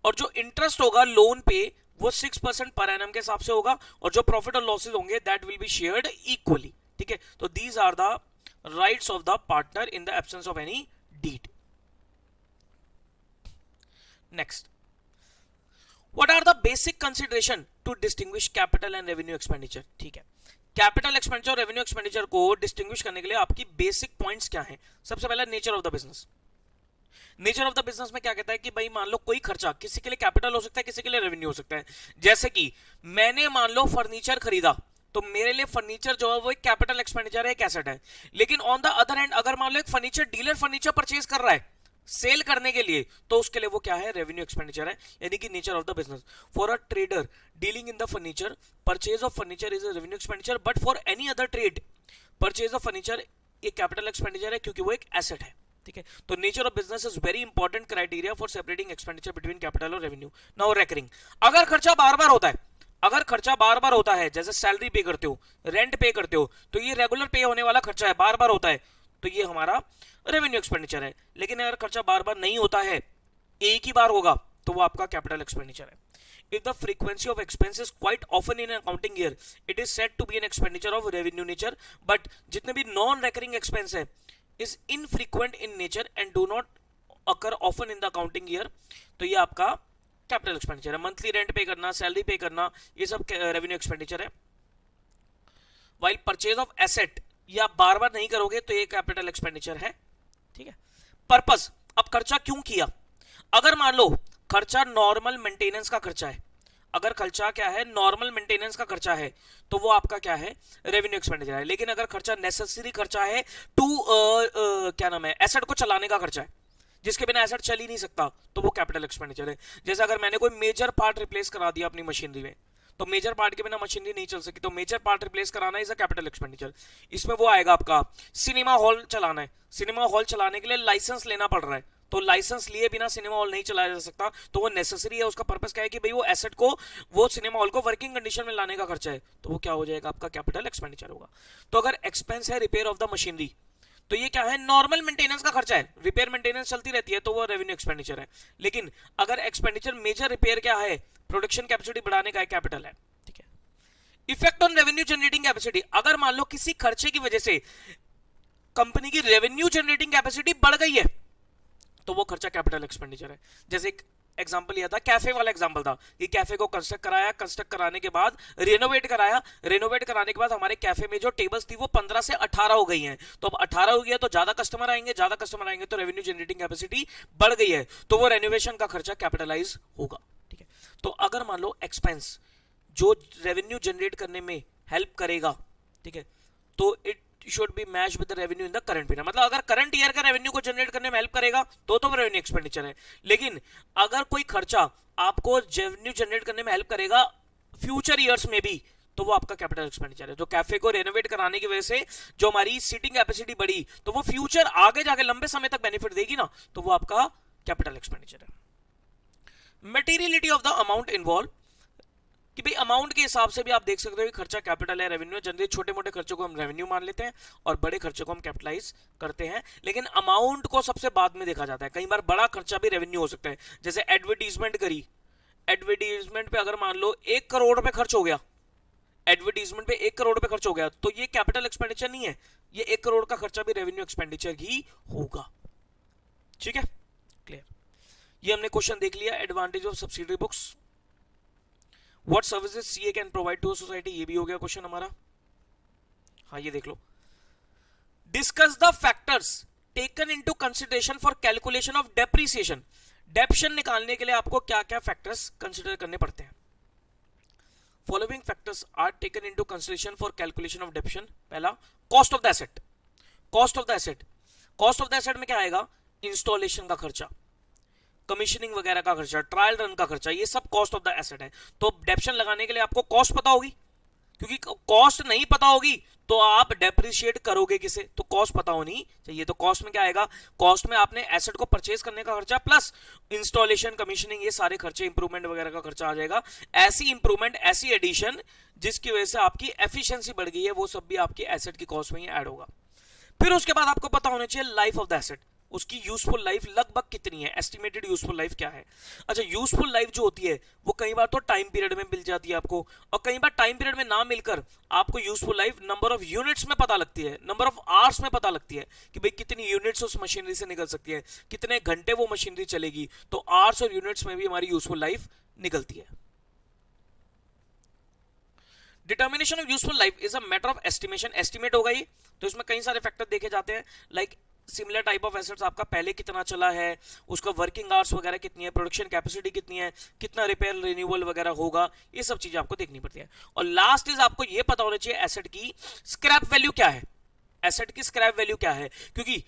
और जो इंटरेस्ट होगा लोन पे वो 6% पर एनम के हिसाब से होगा, और जो प्रॉफिट और लॉसेज होंगे that will be shared equally, ठीक है। तो these are the rights of the partner in the absence of any deed. Next, what are the basic consideration to distinguish capital and revenue expenditure, ठीक है। Capital expenditure और revenue expenditure को distinguish करने के लिए आपकी बेसिक पॉइंट्स क्या हैं। सबसे पहला nature of the business. Nature of the business में क्या कहता है कि भाई मान लो कोई खर्चा किसी के लिए कैपिटल हो सकता है, किसी के लिए रेवेन्यू हो सकता है। जैसे कि मैंने मान लो फर्नीचर खरीदा तो मेरे लिए फर्नीचर जो है वो एक कैपिटल एक्सपेंडिचर है, एक एसेट है। लेकिन ऑन द अदर हैंड अगर मान लो एक फर्नीचर डीलर फर्नीचर परचेज कर रहा है सेल करने के लिए, तो उसके लिए वो क्या है, रेवेन्यू एक्सपेंडिचर है, यानी कि nature of the business. For a trader dealing in the furniture, purchase of furniture is a revenue expenditure, but for any other trade purchase of furniture एक कैपिटल एक्सपेंडिचर है क्योंकि वो एक एसेट है, ठीक है। तो nature of business is very important criteria for separating expenditure between capital और रेवेन्यू। नाउ रेकरिंग, अगर खर्चा बार बार होता है, अगर खर्चा बार बार होता है, जैसे सैलरी पे करते हो, रेंट पे करते हो, तो ये रेगुलर पे होने वाला खर्चा है, बार बार होता है, तो ये हमारा रेवेन्यू एक्सपेंडिचर है। लेकिन अगर खर्चा बार बार नहीं होता है, एक ही बार होगा, तो वो आपका कैपिटल एक्सपेंडिचर है। If the frequency of expense is quite often in an accounting year, it is said to be an expenditure of revenue nature. But जितने भी non-recurring expense है, is infrequent in nature and do not occur often in the accounting year, तो ये आपका capital expenditure है। Monthly rent पे करना, salary पे करना, ये सब रेवेन्यू एक्सपेंडिचर है। वाइल परचेज ऑफ एसेट ये आप बार बार नहीं करोगे तो ये कैपिटल एक्सपेंडिचर है, ठीक है। पर्पस, अब खर्चा क्यों किया, अगर मान लो खर्चा नॉर्मल मेंटेनेंस का खर्चा है, अगर खर्चा क्या है, नॉर्मल मेंटेनेंस का खर्चा है, तो वो आपका क्या है, रेवेन्यू एक्सपेंडिचर है। लेकिन अगर खर्चा नेसेसरी खर्चा है टू क्या नाम है, एसेट को चलाने का खर्चा है, जिसके बिना एसेट चल ही नहीं सकता, तो वो कैपिटल एक्सपेंडिचर है। जैसे अगर मैंने कोई मेजर पार्ट रिप्लेस करा दिया अपनी मशीनरी में, तो मेजर पार्ट के बिना मशीनरी नहीं चल सकती, तो मेजर पार्ट रिप्लेस कराना इज अ कैपिटल एक्सपेंडिचर। इसमें वो आएगा आपका सिनेमा हॉल चलाना है, सिनेमा हॉल चलाने के लिए लाइसेंस लेना पड़ रहा है, तो लाइसेंस लिए बिना सिनेमा हॉल नहीं चलाया जा सकता, तो वो नेसेसरी है। उसका पर्पस क्या है कि भाई वो एसेट को, वो सिनेमा हॉल को वर्किंग कंडीशन में लाने का खर्चा है, तो वो क्या हो जाएगा, आपका कैपिटल एक्सपेंडिचर होगा। तो अगर एक्सपेंस है रिपेयर ऑफ द मशीनरी, तो ये क्या है, नॉर्मल मेंटेनेंस का खर्चा है, रिपेयर मेंटेनेंस चलती रहती है, तो वो रेवेन्यू एक्सपेंडिचर है। लेकिन अगर एक्सपेंडिचर मेजर रिपेयर क्या है, प्रोडक्शन कैपेसिटी बढ़ाने का कैपिटल है, ठीक है। Effect on revenue generating capacity, अगर मान लो किसी खर्चे की वजह से कंपनी की रेवेन्यू जनरेटिंग कैपेसिटी बढ़ गई है, तो वो खर्चा कैपिटल एक्सपेंडिचर है। जैसे एक एग्जांपल लिया था, कैफे वाला एग्जांपल था कि कैफे को कंस्ट्रक्ट कराया, कंस्ट्रक्ट कराने के बाद रेनोवेट कराया, रेनोवेट कराने के बाद हमारे कैफे में जो टेबल्स थी वो 15 से 18 हो गई हैं, तो अब 18 हो गया तो ज्यादा कस्टमर आएंगे, ज्यादा कस्टमर आएंगे तो रेवेन्यू जनरेटिंग कैपेसिटी बढ़ गई है, तो वो रेनोवेशन का खर्चा कैपिटलाइज होगा, ठीक है। तो अगर मान लो एक्सपेंस जो रेवेन्यू जनरेट करने में हेल्प करेगा, ठीक है, तो it should be matched with the revenue in the current period, मतलब अगर करंट ईयर का रेवेन्यू को जनरेट करने में हेल्प करेगा तो रेवेन्यू एक्सपेंडिचर है। लेकिन अगर कोई खर्चा आपको रेवेन्यू जनरेट करने में हेल्प करेगा फ्यूचर ईयर्स में भी, तो वो आपका कैपिटल एक्सपेंडिचर है। तो कैफे को रेनोवेट कराने की वजह से जो हमारी सीटिंग कैपेसिटी बढ़ी, तो वो फ्यूचर आगे जाके लंबे समय तक बेनिफिट देगी ना, तो वो आपका कैपिटल एक्सपेंडिचर है। Materiality of the amount involve, कि भाई अमाउंट के हिसाब से भी आप देख सकते हो कि खर्चा कैपिटल है, रेवेन्यू है। जनरली छोटे मोटे खर्चों को हम रेवेन्यू मान लेते हैं और बड़े खर्चों को हम कैपिटलाइज करते हैं, लेकिन अमाउंट को सबसे बाद में देखा जाता है। कई बार बड़ा खर्चा भी रेवेन्यू हो सकता है, जैसे एडवर्टीजमेंट करी, एडवर्टीजमेंट पे अगर मान लो 1 करोड़ रुपए खर्च हो गया, एडवर्टीजमेंट पे 1 करोड़ रुपए खर्च हो गया, तो ये कैपिटल एक्सपेंडिचर नहीं है, ये 1 करोड़ का खर्चा भी रेवेन्यू एक्सपेंडिचर ही होगा, ठीक है, क्लियर। ये हमने क्वेश्चन देख लिया। Advantage of subsidiary books, what services CA can provide to society, ये भी हो गया क्वेश्चन हमारा। हाँ ये देख लो, discuss the factors taken into consideration for calculation of depreciation. Depreciation निकालने के लिए आपको क्या क्या फैक्टर्स कंसीडर करने पड़ते हैं। Following factors are taken into consideration for calculation of depreciation. पहला, cost of the asset, cost of the asset, cost of the asset में क्या आएगा, इंस्टॉलेशन का खर्चा, कमीशनिंग वगैरह का खर्चा, ट्रायल रन का खर्चा, ये सब कॉस्ट ऑफ द एसेट है। तो डेप्शन लगाने के लिए आपको कॉस्ट पता होगी, क्योंकि कॉस्ट नहीं पता होगी तो आप डेप्रिशिएट करोगे किसे? तो कॉस्ट पता होनी चाहिए। तो कॉस्ट में क्या आएगा? कॉस्ट में आपने एसेट को परचेज करने का खर्चा प्लस इंस्टॉलेशन, कमीशनिंग, ये सारे खर्चे, इंप्रूवमेंट वगैरह का खर्चा आ जाएगा। ऐसी इंप्रूवमेंट, ऐसी एडिशन जिसकी वजह से आपकी एफिशिएंसी बढ़ गई है, वो सब भी आपकी एसेट की कॉस्ट में ही ऐड होगा। फिर उसके बाद आपको पता होना चाहिए लाइफ ऑफ द एसेट, उसकी यूजफुल लाइफ लगभग कितनी है, एस्टिमेटेड यूजफुल लाइफ क्या है। अच्छा, यूजफुल लाइफ जो होती है वो कई बार तो टाइम पीरियड में मिल जाती है आपको, और कई बार टाइम पीरियड में ना मिलकर आपको useful life number of units में पता लगती है, नंबर ऑफ आवर्स में पता लगती है कि भाई कितनी यूनिट्स उस मशीनरी से निकल सकती है, कितने घंटे वो मशीनरी चलेगी। तो आवर्स और यूनिट्स में भी हमारी यूजफुल लाइफ निकलती है। Determination of useful life is a matter of estimation, estimate होगा ये, तो इसमें कई सारे फैक्टर देखे जाते हैं, like similar type of assets आपका पहले कितना चला है, उसका वर्किंग आवर्स वगैरह कितनी है, प्रोडक्शन कैपेसिटी कितनी है, कितना रिपेयर रिन्यूअल वगैरह होगा, ये सब चीजें आपको देखनी पड़ती है। और लास्ट इज आपको ये पता होना चाहिए एसेट की स्क्रैप वैल्यू क्या है, एसेट की स्क्रैप वैल्यू क्या है। क्योंकि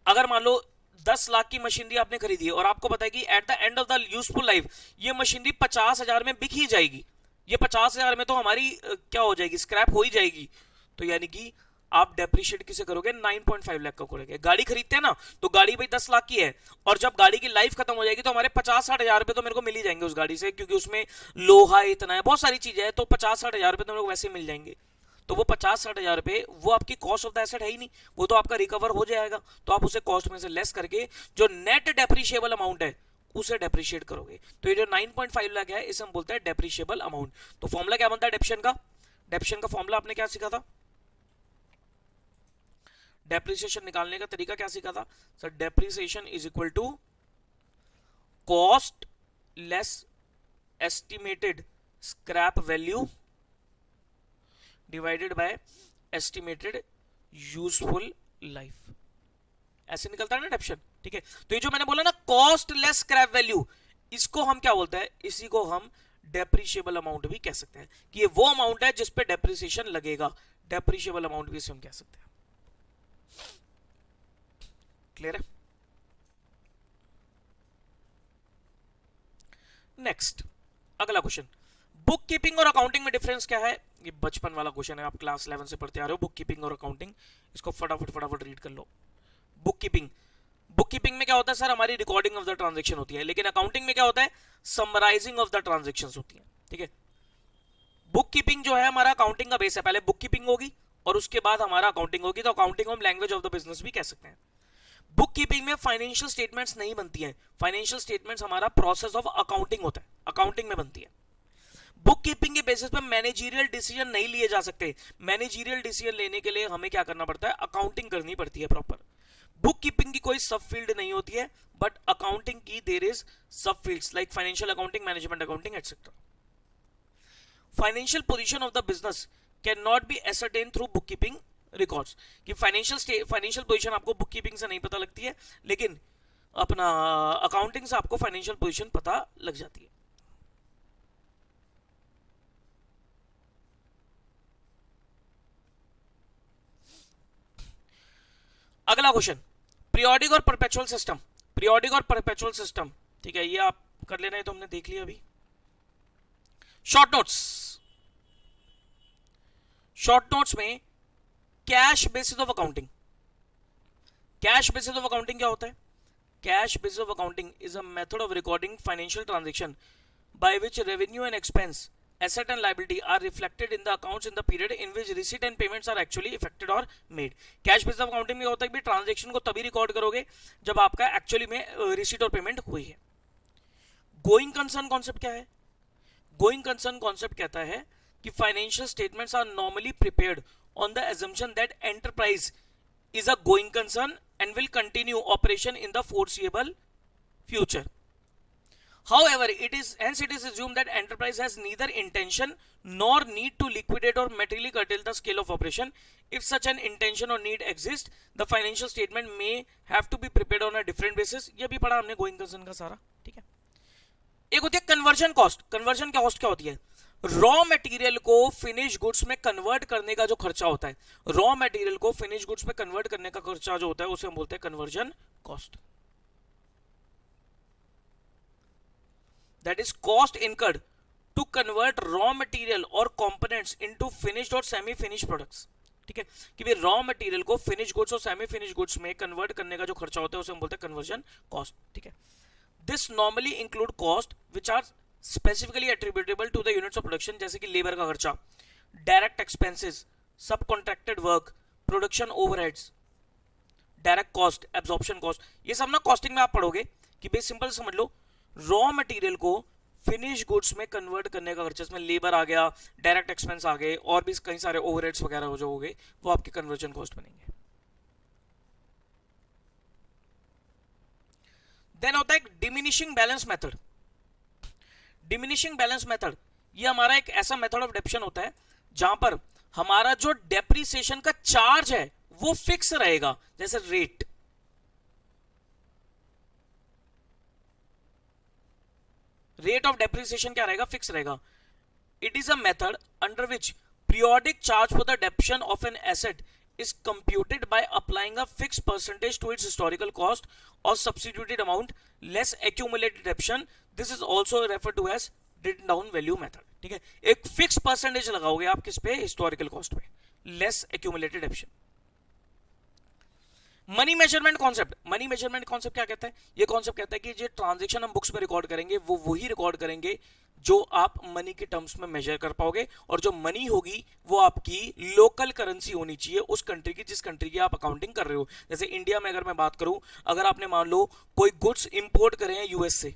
अगर मान लो 10 लाख की मशीनरी आपने खरीदी है और आपको पता है कि eight the end of the useful life ये मशीनरी 50,000 में बिक ही जाएगी, ये 50,000 में तो हमारी क्या हो जाएगी, स्क्रैप हो ही जाएगी। तो यानी कि आप डेप्रिशिएट किसे करोगे, 9.5 लाख का करोगे। गाड़ी खरीदते हैं ना, तो गाड़ी भाई 10 लाख की है, और जब गाड़ी की लाइफ खत्म हो जाएगी तो हमारे 50-60 हजार रुपए तो मेरे को मिल ही जाएंगे उस गाड़ी से, क्योंकि उसमें लोहा इतना है, बहुत सारी चीजें हैं, तो 50-60 हजार रुपए तो मेरे को वैसे मिल जाएंगे। तो वो 50-60 हजार रुपए वो आपकी कॉस्ट ऑफ द एसेट है ही नहीं, वो तो आपका रिकवर हो जाएगा, तो आप उसे कॉस्ट में से लेस करके जो नेट डेप्रिशिएबल अमाउंट है उसे डेप्रिशिएट करोगे। तो ये जो 9.5 लाख है इसे हम बोलते हैं डेप्रिशिएबल अमाउंट। तो फॉर्मूला क्या बनता है डेप्रिशिएशन का? डेप्रिशिएशन का फॉर्मूला आपने क्या सीखा था? डेप्रिसिएशन निकालने का तरीका क्या सीखा था sir? Depreciation is equal to cost less estimated scrap value divided by estimated useful life, ऐसे निकलता है ना डेप्रिसिएशन। ठीक है, तो ये जो मैंने बोला ना कॉस्ट लेस स्क्रैप वैल्यू, इसको हम क्या बोलते हैं, इसी को हम डेप्रिशिएबल अमाउंट भी कह सकते हैं, कि ये वो अमाउंट है जिस पे डेप्रिसिएशन लगेगा, डेप्रिशिएबल अमाउंट भी इसे हम कह सकते हैं। क्लियर है? नेक्स्ट अगला क्वेश्चन, बुक कीपिंग और अकाउंटिंग में डिफरेंस क्या है? ये बचपन वाला क्वेश्चन है, आप क्लास 11 से पढ़ते आ रहे हो, बुक कीपिंग और अकाउंटिंग। इसको फटाफट फटाफट रीड कर लो। बुक कीपिंग, बुक कीपिंग में क्या होता है सर? हमारी रिकॉर्डिंग ऑफ द ट्रांजैक्शन होती है, लेकिन अकाउंटिंग में क्या होता है? समराइजिंग ऑफ द ट्रांजैक्शंस होती है। ठीक है, बुक कीपिंग जो है हमारा अकाउंटिंग का बेस है, पहले बुक कीपिंग होगी और उसके बाद हमारा अकाउंटिंग होगी, तो अकाउंटिंग हम लैंग्वेज ऑफ द बिजनेस भी कह सकते हैं। बुक कीपिंग में फाइनेंशियल स्टेटमेंट्स नहीं बनती हैं, फाइनेंशियल स्टेटमेंट्स हमारा प्रोसेस ऑफ अकाउंटिंग होता है, अकाउंटिंग में बनती है। बुक कीपिंग के बेसिस पे मैनेजरियल डिसीजन नहीं लिए जा सकते, मैनेजरियल डिसीजन लेने के लिए हमें क्या करना पड़ता है? अकाउंटिंग करनी पड़ती है प्रॉपर। बुक कीपिंग की कोई सब फील्ड नहीं होती है, बट अकाउंटिंग की देयर इज सब fields like financial accounting, management accounting etcetera. Financial position of the business can not B ascertain through book keeping records, कि फाइनेंशियल पोजीशन आपको बुक कीपिंग से नहीं पता लगती है, लेकिन अपना अकाउंटिंग से आपको फाइनेंशियल पोजीशन पता लग जाती है। अगला क्वेश्चन, पीरियोडिक और परपेचुअल सिस्टम, पीरियोडिक और परपेचुअल सिस्टम। ठीक है, ये आप कर लेना है, तो हमने देख लिया अभी। शॉर्ट नोट्स, शॉर्ट नोट्स में cash basis of accounting, cash basis of accounting क्या होता है? Cash basis of accounting is a method of recording financial transaction by which revenue and expense, asset and liability are reflected in the accounts in the period in which receipt and payments are actually effected or made। Cash basis of accounting में होता है कि transaction को तभी record करोगे जब आपका actually में रिसीट और पेमेंट हुई है। गोइंग कंसर्न कॉन्सेप्ट क्या है? गोइंग कंसर्न कॉन्सेप्ट कहता है कि financial statements are normally prepared on the assumption that enterprise is a going concern and will continue operation in the foreseeable future. However, it is assumed that enterprise has neither intention nor need to liquidate or materially curtail the scale of operation. If such an intention or need exists, the financial statement may have to be prepared on a different basis. ये भी पढ़ा हमने going concern का सारा। ठीक है, एक होती है कन्वर्जन कॉस्ट। कन्वर्जन कॉस्ट क्या होती है? रॉ मटेरियल को फिनिश गुड्स में कन्वर्ट करने का जो खर्चा होता है, रॉ मटेरियल को फिनिश गुड्स में कन्वर्ट करने का खर्चा जो होता है उसे हम बोलते हैं conversion cost. That is cost incurred to convert raw material or components into finished or semi-finished products. ठीक है, कि भाई रॉ मटेरियल को फिनिश गुड्स और सेमी फिनिश गुड्स में कन्वर्ट करने का जो खर्चा होता है उसे हम बोलते हैं कन्वर्जन कॉस्ट। ठीक है, this normally include cost which are specifically attributable to the units of production, जैसे कि लेबर का खर्चा, direct expenses, subcontracted work, production overheads, direct cost, absorption cost, ये सब ना कॉस्टिंग में आप पढ़ोगे कि भाई सिंपल समझ लो, रॉ मटेरियल को फिनिश गुड्स में कन्वर्ट करने का खर्चा, इसमें लेबर आ गया, डायरेक्ट एक्सपेंस आ गए, और भी कई सारे ओवरहेड्स वगैरह हो जो हो गए, वो आपके कन्वर्जन कॉस्ट बनेंगे। देन होता है एक diminishing balance method. Diminishing balance method ये हमारा एक ऐसा मेथड ऑफ डेप्शन होता है जहां पर हमारा जो डेप्रिसिएशन का चार्ज है वो फिक्स रहेगा, जैसे रेट। रेट ऑफ डेप्रिसिएशन क्या रहेगा, फिक्स रहेगा। It is a method under which periodic charge for the adaptation of an asset is computed by applying a fixed percentage to its historical cost or substituted amount less accumulated adaptation. This is also referred to as written down value method. ठीक है, एक fix percentage लगाओगे आप किस पे, historical cost पे, less accumulated adaption. Money measurement concept, money measurement concept क्या कहता है, ये कॉन्सेप्ट कहता है कि जो ट्रांजैक्शन हम बुक्स में रिकॉर्ड करेंगे वो वही रिकॉर्ड करेंगे जो आप मनी के टर्म्स में मेजर कर पाओगे, और जो मनी होगी वो आपकी लोकल करेंसी होनी चाहिए उस कंट्री की जिस कंट्री की आप अकाउंटिंग कर रहे हो। जैसे इंडिया में अगर मैं बात करूं, अगर आपने मान लो कोई गुड्स इंपोर्ट करे हैं यूएस से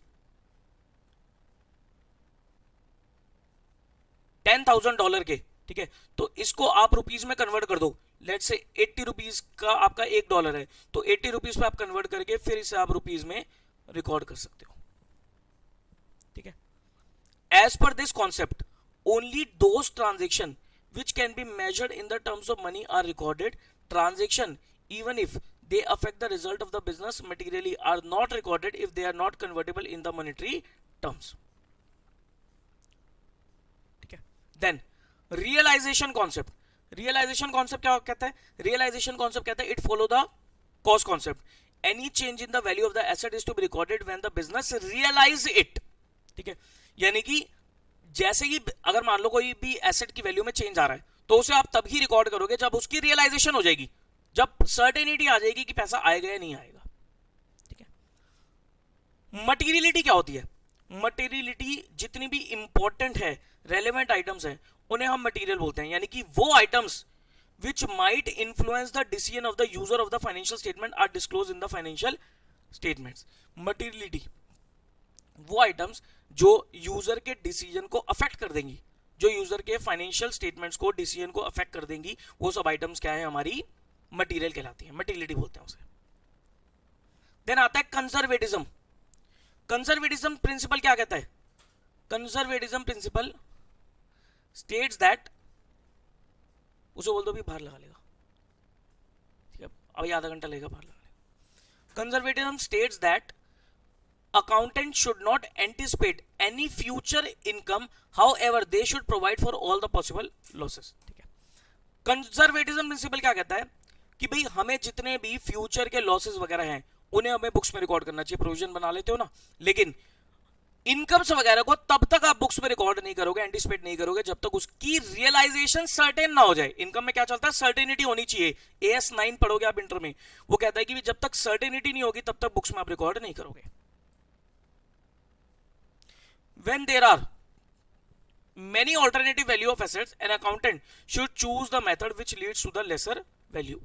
$10,000 के, ठीक है, तो इसको आप रुपीज में कन्वर्ट कर दो, लेट्स से 80 रुपीज का आपका $1 है, तो 80 रुपीज पे आप कन्वर्ट करके फिर इसे आप रुपीज में रिकॉर्ड कर सकते हो। ठीक है, as per this concept only those transaction which can be measured in the terms of money are recorded. Transaction even if they affect the result of the business materially are not recorded if they are not convertible in the monetary terms. ठीक है, then realization concept. realization concept क्या कहता है, realization concept कहता है it follow the cost concept. Any change in the value of the asset is to be recorded when the business realize it. ठीक है, यानी कि जैसे ही अगर मान लो कोई भी एसेट की वैल्यू में चेंज आ रहा है तो उसे आप तब ही रिकॉर्ड करोगे जब उसकी रियलाइजेशन हो जाएगी, जब सर्टेनिटी आ जाएगी कि पैसा आएगा या नहीं आएगा। ठीक है, मटेरियलिटी क्या होती है, मटेरियलिटी जितनी भी इंपॉर्टेंट है, रेलेवेंट आइटम्स हैं, उन्हें हम मटेरियल बोलते हैं, यानी कि वो items which might influence the decision of the user of the financial statement are disclosed in the financial statements. Materiality वो आइटम्स जो यूजर के डिसीजन को अफेक्ट कर देंगी, जो यूजर के फाइनेंशियल स्टेटमेंट्स को डिसीजन को अफेक्ट कर देंगी, वो सब आइटम्स क्या है, हमारी मटेरियल कहलाती है, मटेरियलिटी बोलते हैं उसे। देन आता है कंजर्वेटिज्म। कंजर्वेटिज्म प्रिंसिपल क्या कहता है, कंजर्वेटिज्म प्रिंसिपल स्टेट्स दैट, उसे बोल दो भी बाहर लगा लेगा, ठीक है, अभी आधा घंटा लेगा बाहर लगा लेगा। Conservatism states that accountant should not anticipate any future income, however they should provide for all the possible losses. ठीक है, कंजर्वेटिज्म प्रिंसिपल क्या कहता है कि भाई हमें जितने भी फ्यूचर के लॉसेस वगैरह हैं उन्हें हमें बुक्स में रिकॉर्ड करना चाहिए, प्रोविजन बना लेते हो ना, लेकिन इनकम्स वगैरह को तब तक आप बुक्स में रिकॉर्ड नहीं करोगे, एंटिसिपेट नहीं करोगे जब तक उसकी रियलाइजेशन सर्टेन ना हो जाए। इनकम में क्या चलता है, सर्टेनिटी होनी चाहिए। AS9 पढ़ोगे आप इंटर में, वो कहता है कि जब तक सर्टेनिटी नहीं होगी तब तक बुक्स में आप रिकॉर्ड नहीं करोगे। When there are many alternative value of assets, an accountant should choose the method which leads to the lesser value.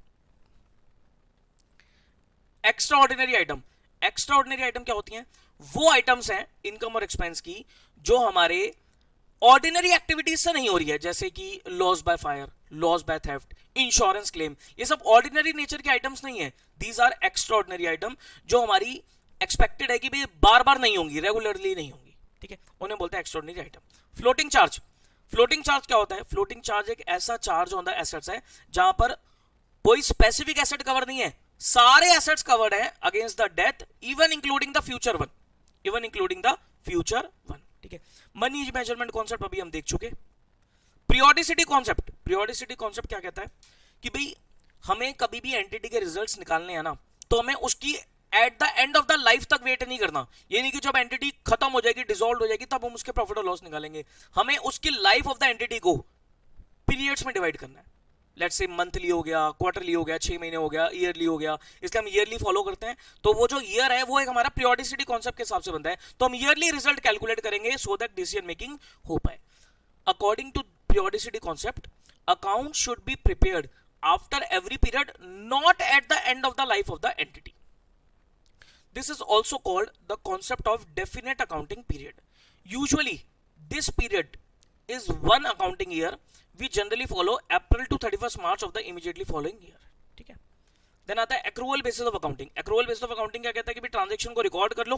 Extraordinary item. Extraordinary item क्या होती हैं, वो आइटम्स हैं इनकम और एक्सपेंस की जो हमारे ऑर्डिनरी एक्टिविटीज से नहीं हो रही है, जैसे कि loss by fire, loss by theft, insurance claim, ये सब ऑर्डिनरी नेचर के आइटम्स नहीं है। दीज आर एक्स्ट्राऑर्डिनरी आइटम जो हमारी एक्सपेक्टेड है कि भाई बार बार नहीं होंगी, रेगुलरली नहीं होंगी, ठीक है, उन्हें बोलते हैं extraordinary item. Floating charge. Floating charge क्या होता है, फ्लोटिंग चार्ज एक ऐसा चार्ज ऑन द एसेट्स है जहां पर कोई स्पेसिफिक एसेट कवर नहीं है, सारे एसेट्स कवर्ड है against the death, even including the future one, even including the future one. ठीक है, मनी मेजरमेंट कॉन्सेप्ट अभी हम देख चुके। Periodicity concept. पीरियोडिसिटी कॉन्सेप्ट क्या कहता है कि भाई हमें कभी भी एंटिटी के रिजल्ट्स निकालने हैं ना, तो हमें उसकी eight the end of the life तक वेट नहीं करना। ये नहीं कि जब एंटिटी खत्म हो जाएगी, डिसॉल्व हो जाएगी, तब हम उसके प्रॉफिट और लॉस निकालेंगे। हमें उसकी लाइफ ऑफ द एंटिटी को पीरियड्स में डिवाइड करना है। लेट्स से मंथली हो गया, क्वार्टरली हो गया, 6 महीने हो गया, ईयरली हो गया, इसका हम ईयरली फॉलो करते हैं, तो वो जो ईयर है वो एक हमारा पीरियोडिसिटी कॉन्सेप्ट के हिसाब से बनता है, तो हम ईयरली रिजल्ट कैलकुलेट करेंगे सो दैट डिसीजन मेकिंग हो पाए। According to periodicity concept, account should be prepared after every period, not at the end of the life of the entity. This is also called the concept of definite accounting period. Usually, this period is one accounting year. We generally follow April to 31st March of the immediately following year. ठीक है. Then आता है accrual basis of accounting. Accrual basis of accounting क्या कहता है कि भी transaction को रिकॉर्ड कर लो,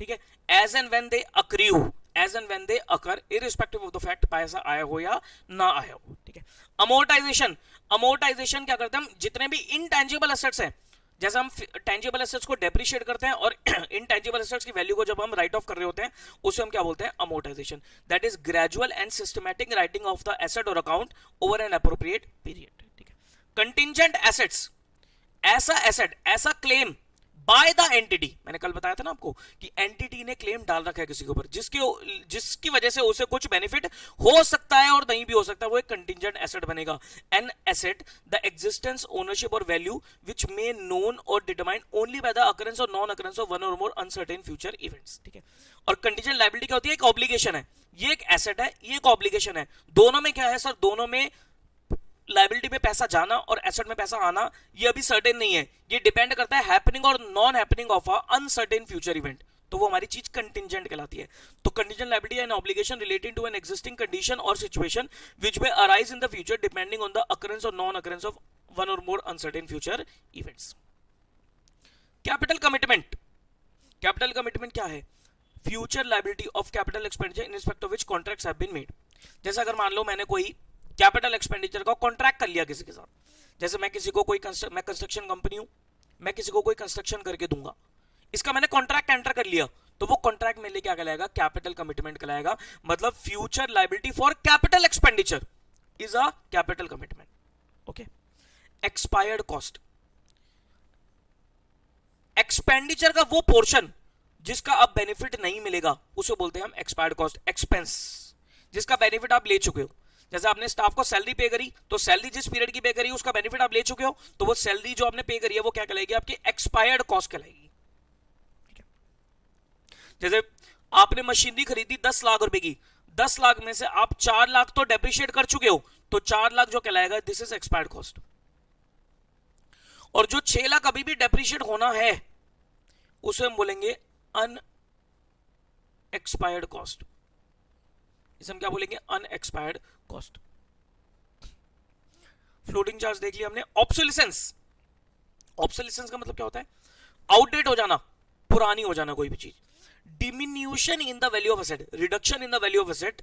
ठीक है, as and when they accrue, as and when they occur, irrespective of the fact पैसा आया हो या ना आया हो. ठीक है. Amortization, amortization क्या करते हैं हम, जितने भी intangible assets हैं, जैसे हम टेंजिबल एसेट्स को डेप्रिशिएट करते हैं और इनटेंजिबल एसेट्स की वैल्यू को जब हम राइट ऑफ कर रहे होते हैं, उसे हम क्या बोलते हैं, amortisation. That is gradual and systematic writing of the asset or account over an appropriate period. ठीक है. कंटिंजेंट एसेट्स, ऐसा एसेट, ऐसा क्लेम बाय द एंटिटी, मैंने कल बताया था ना आपको कि एंटिटी ने क्लेम डाल रखा है किसी के ऊपर, जिसकी वजह से उसे कुछ बेनिफिट हो सकता है और नहीं भी हो सकता है, वो एक कंटिंजेंट एसेट बनेगा. An asset the existence, ownership और वैल्यू विच मे नोन और determine only by the occurrence और नॉन अकरेंस ऑफ वन और मोर अनसर्टेन फ्यूचर इवेंट्स. ठीक है. और कंटिंजेंट लायबिलिटी क्या होती है, एक ऑब्लिगेशन है, ये एक एसेट है, ये एक ऑब्लिगेशन है. दोनों में क्या है सर, दोनों में लायबिलिटी में पैसा जाना और एसेट में पैसा आना ये अभी सर्टेन नहीं है, ये डिपेंड करता है happening or non happening of a uncertain future event, तो वो हमारी चीज कंटिंजेंट कहलाती है. तो contingent liability an obligation relating to an existing condition or situation which may arise in the future depending on the occurrence और non occurrence of one और more uncertain future events. Capital commitment, capital commitment क्या है, future liability of capital expenditure in respect of which contracts have been made. जैसे अगर मान लो मैंने कोई capital expenditure का कॉन्ट्रैक्ट कर लिया किसी के साथ, जैसे मैं किसी को कोई मैं कंस्ट्रक्शन कंपनी हूं, मैं किसी को कोई कंस्ट्रक्शन करके दूंगा, इसका मैंने कॉन्ट्रैक्ट एंटर कर लिया, तो वो कॉन्ट्रैक्ट मेरे लिए क्या कहलाएगा, कैपिटल कमिटमेंट कहलाएगा. मतलब future liability for capital expenditure is a capital commitment. Okay. Expired cost, expenditure का वो पोर्शन जिसका अब बेनिफिट नहीं मिलेगा उसे बोलते हैं हम एक्सपायर्ड कॉस्ट. एक्सपेंस, जिसका बेनिफिट आप ले चुके हो, जैसे आपने स्टाफ को सैलरी पे करी, तो सैलरी जिस पीरियड की पे करी उसका बेनिफिट आप ले चुके हो, तो वो सैलरी जो आपने पे करी है वो क्या कहलाएगी, आपकी एक्सपायर्ड कॉस्ट कहलाएगी. जैसे आपने मशीनरी खरीदी 10 लाख रुपए की, 10 लाख में से आप 4 लाख तो डेप्रिशिएट कर चुके हो, तो 4 लाख जो कहलाएगा दिस इज एक्सपायर्ड कॉस्ट. और जो 6 लाख अभी भी डेप्रिशिएट होना है उसे हम बोलेंगे अनएक्सपायर्ड कॉस्ट. इसे हम क्या बोलेंगे, अनएक्सपायर्ड कॉस्ट. फ्लोटिंग चार्ज देख लिया हमने. ऑब्सोलिसेंस, ऑब्सोलिसेंस का मतलब क्या होता है, आउटडेट हो जाना, पुरानी हो जाना कोई भी चीज. Diminution in the value of asset, reduction in the value of asset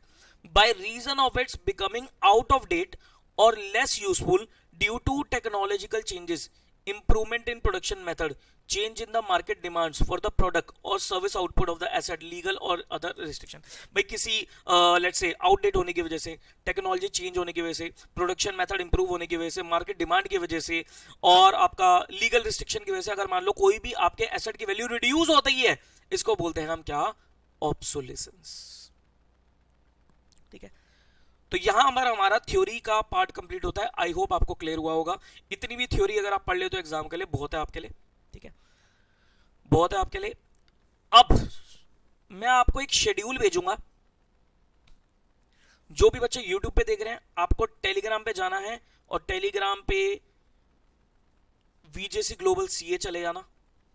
by reason of its becoming out of date or less useful due to technological changes, improvement in production method, change in the market demands for the product or service output of the asset, legal or other restriction. भाई किसी let's say outdate होने की वजह से, technology change होने की वजह से, प्रोडक्शन मेथड इंप्रूव होने की वजह से, मार्केट डिमांड की वजह से और आपका लीगल रिस्ट्रिक्शन की वजह से अगर मान लो कोई भी आपके एसेट की वैल्यू रिड्यूस होती है, इसको बोलते हैं हम क्या, ऑब्सोलिसेंस. ठीक है. तो यहां हमारा थ्योरी का पार्ट कंप्लीट होता है. आई होप आपको क्लियर हुआ होगा. इतनी भी थ्योरी अगर आप पढ़ ले तो एग्जाम के लिए बहुत है आपके लिए. ठीक है, बहुत है आपके लिए. अब मैं आपको एक शेड्यूल भेजूंगा. जो भी बच्चे YouTube पे देख रहे हैं, आपको टेलीग्राम पे जाना है और टेलीग्राम पे VJC ग्लोबल CA चले जाना,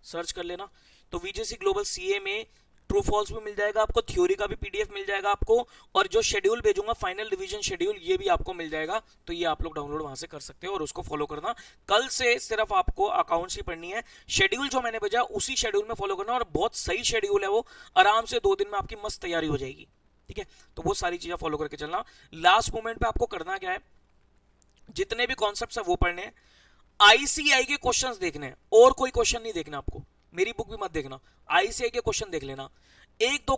सर्च कर लेना. तो VJC ग्लोबल CA में ट्रू फॉल्स भी मिल जाएगा आपको, थ्योरी का भी PDF मिल जाएगा आपको, और जो शेड्यूल भेजूंगा फाइनल रिवीजन शेड्यूल ये भी आपको मिल जाएगा. तो ये आप लोग डाउनलोड वहां से कर सकते हो और उसको फॉलो करना. कल से सिर्फ आपको अकाउंट्स ही पढ़नी है. शेड्यूल जो मैंने भेजा उसी शेड्यूल में फॉलो करना, और बहुत सही शेड्यूल है वो. आराम से 2 दिन में आपकी मस्त तैयारी हो जाएगी. ठीक है, तो वो सारी चीजें फॉलो करके चलना. लास्ट मोमेंट पे आपको करना क्या है, जितने भी कॉन्सेप्ट है वो पढ़ने हैं, ICAI के क्वेश्चंस देखने हैं, और कोई क्वेश्चन नहीं देखना आपको. मेरी बुक भी मत देखना, ICAI के क्वेश्चन देख लेना. एक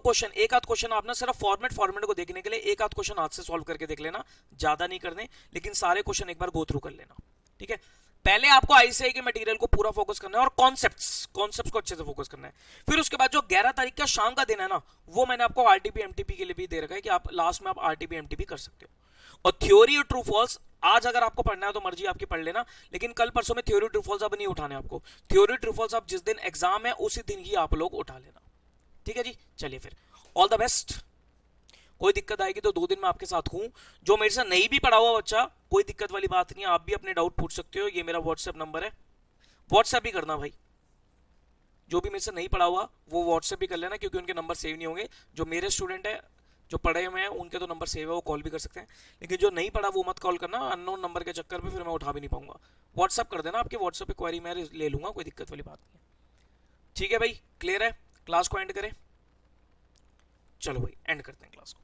आध क्वेश्चन आप ना सिर्फ फॉर्मेट को देखने के लिए एक आध क्वेश्चन हाथ से सॉल्व करके देख लेना, ज्यादा नहीं करने, लेकिन सारे क्वेश्चन एक बार गो थ्रू कर लेना. ठीक है, पहले आपको ICAI के मटेरियल को पूरा फोकस करना है और कॉन्सेप्ट्स को अच्छे से फोकस करना है. फिर उसके बाद जो 11 तारीख का शाम का दिन है ना, वो मैंने आपको RTP MTP के लिए भी दे रखा है कि आप लास्ट में आप RTP MTP कर सकते हो. और थ्योरी और ट्रू फॉल्स आज अगर आपको पढ़ना है तो मर्जी आपकी पढ़ लेना, लेकिन कल परसों में थ्योरी ट्रू फॉल्स अब नहीं उठाने आपको। थ्योरी ट्रू फॉल्स अब जिस दिन एग्जाम है उसी दिन ही आप लोग उठा लेना, ठीक है जी। चलिए फिर, ऑल द बेस्ट। कोई दिक्कत आएगी तो 2 दिन में आपके साथ हूं। जो मेरे से नहीं भी पढ़ा हुआ बच्चा, कोई दिक्कत वाली बात नहीं है, आप भी अपने डाउट पूछ सकते हो। ये मेरा व्हाट्सएप नंबर है, व्हाट्सएप भी करना भाई। जो भी मेरे से नहीं पढ़ा हुआ वो व्हाट्सएप भी कर लेना, क्योंकि उनके नंबर सेव नहीं होंगे। जो मेरे स्टूडेंट है जो पढ़े हुए हैं उनके तो नंबर सेव है, वो कॉल भी कर सकते हैं, लेकिन जो नहीं पढ़ा वो मत कॉल करना, अननोन नंबर के चक्कर में फिर मैं उठा भी नहीं पाऊंगा। व्हाट्सएप कर देना, आपके व्हाट्सएप पे क्वेरी मैं ले लूंगा, कोई दिक्कत वाली बात नहीं है। ठीक है भाई, क्लियर है? क्लास को एंड करें? चलो भाई एंड करते हैं क्लास को।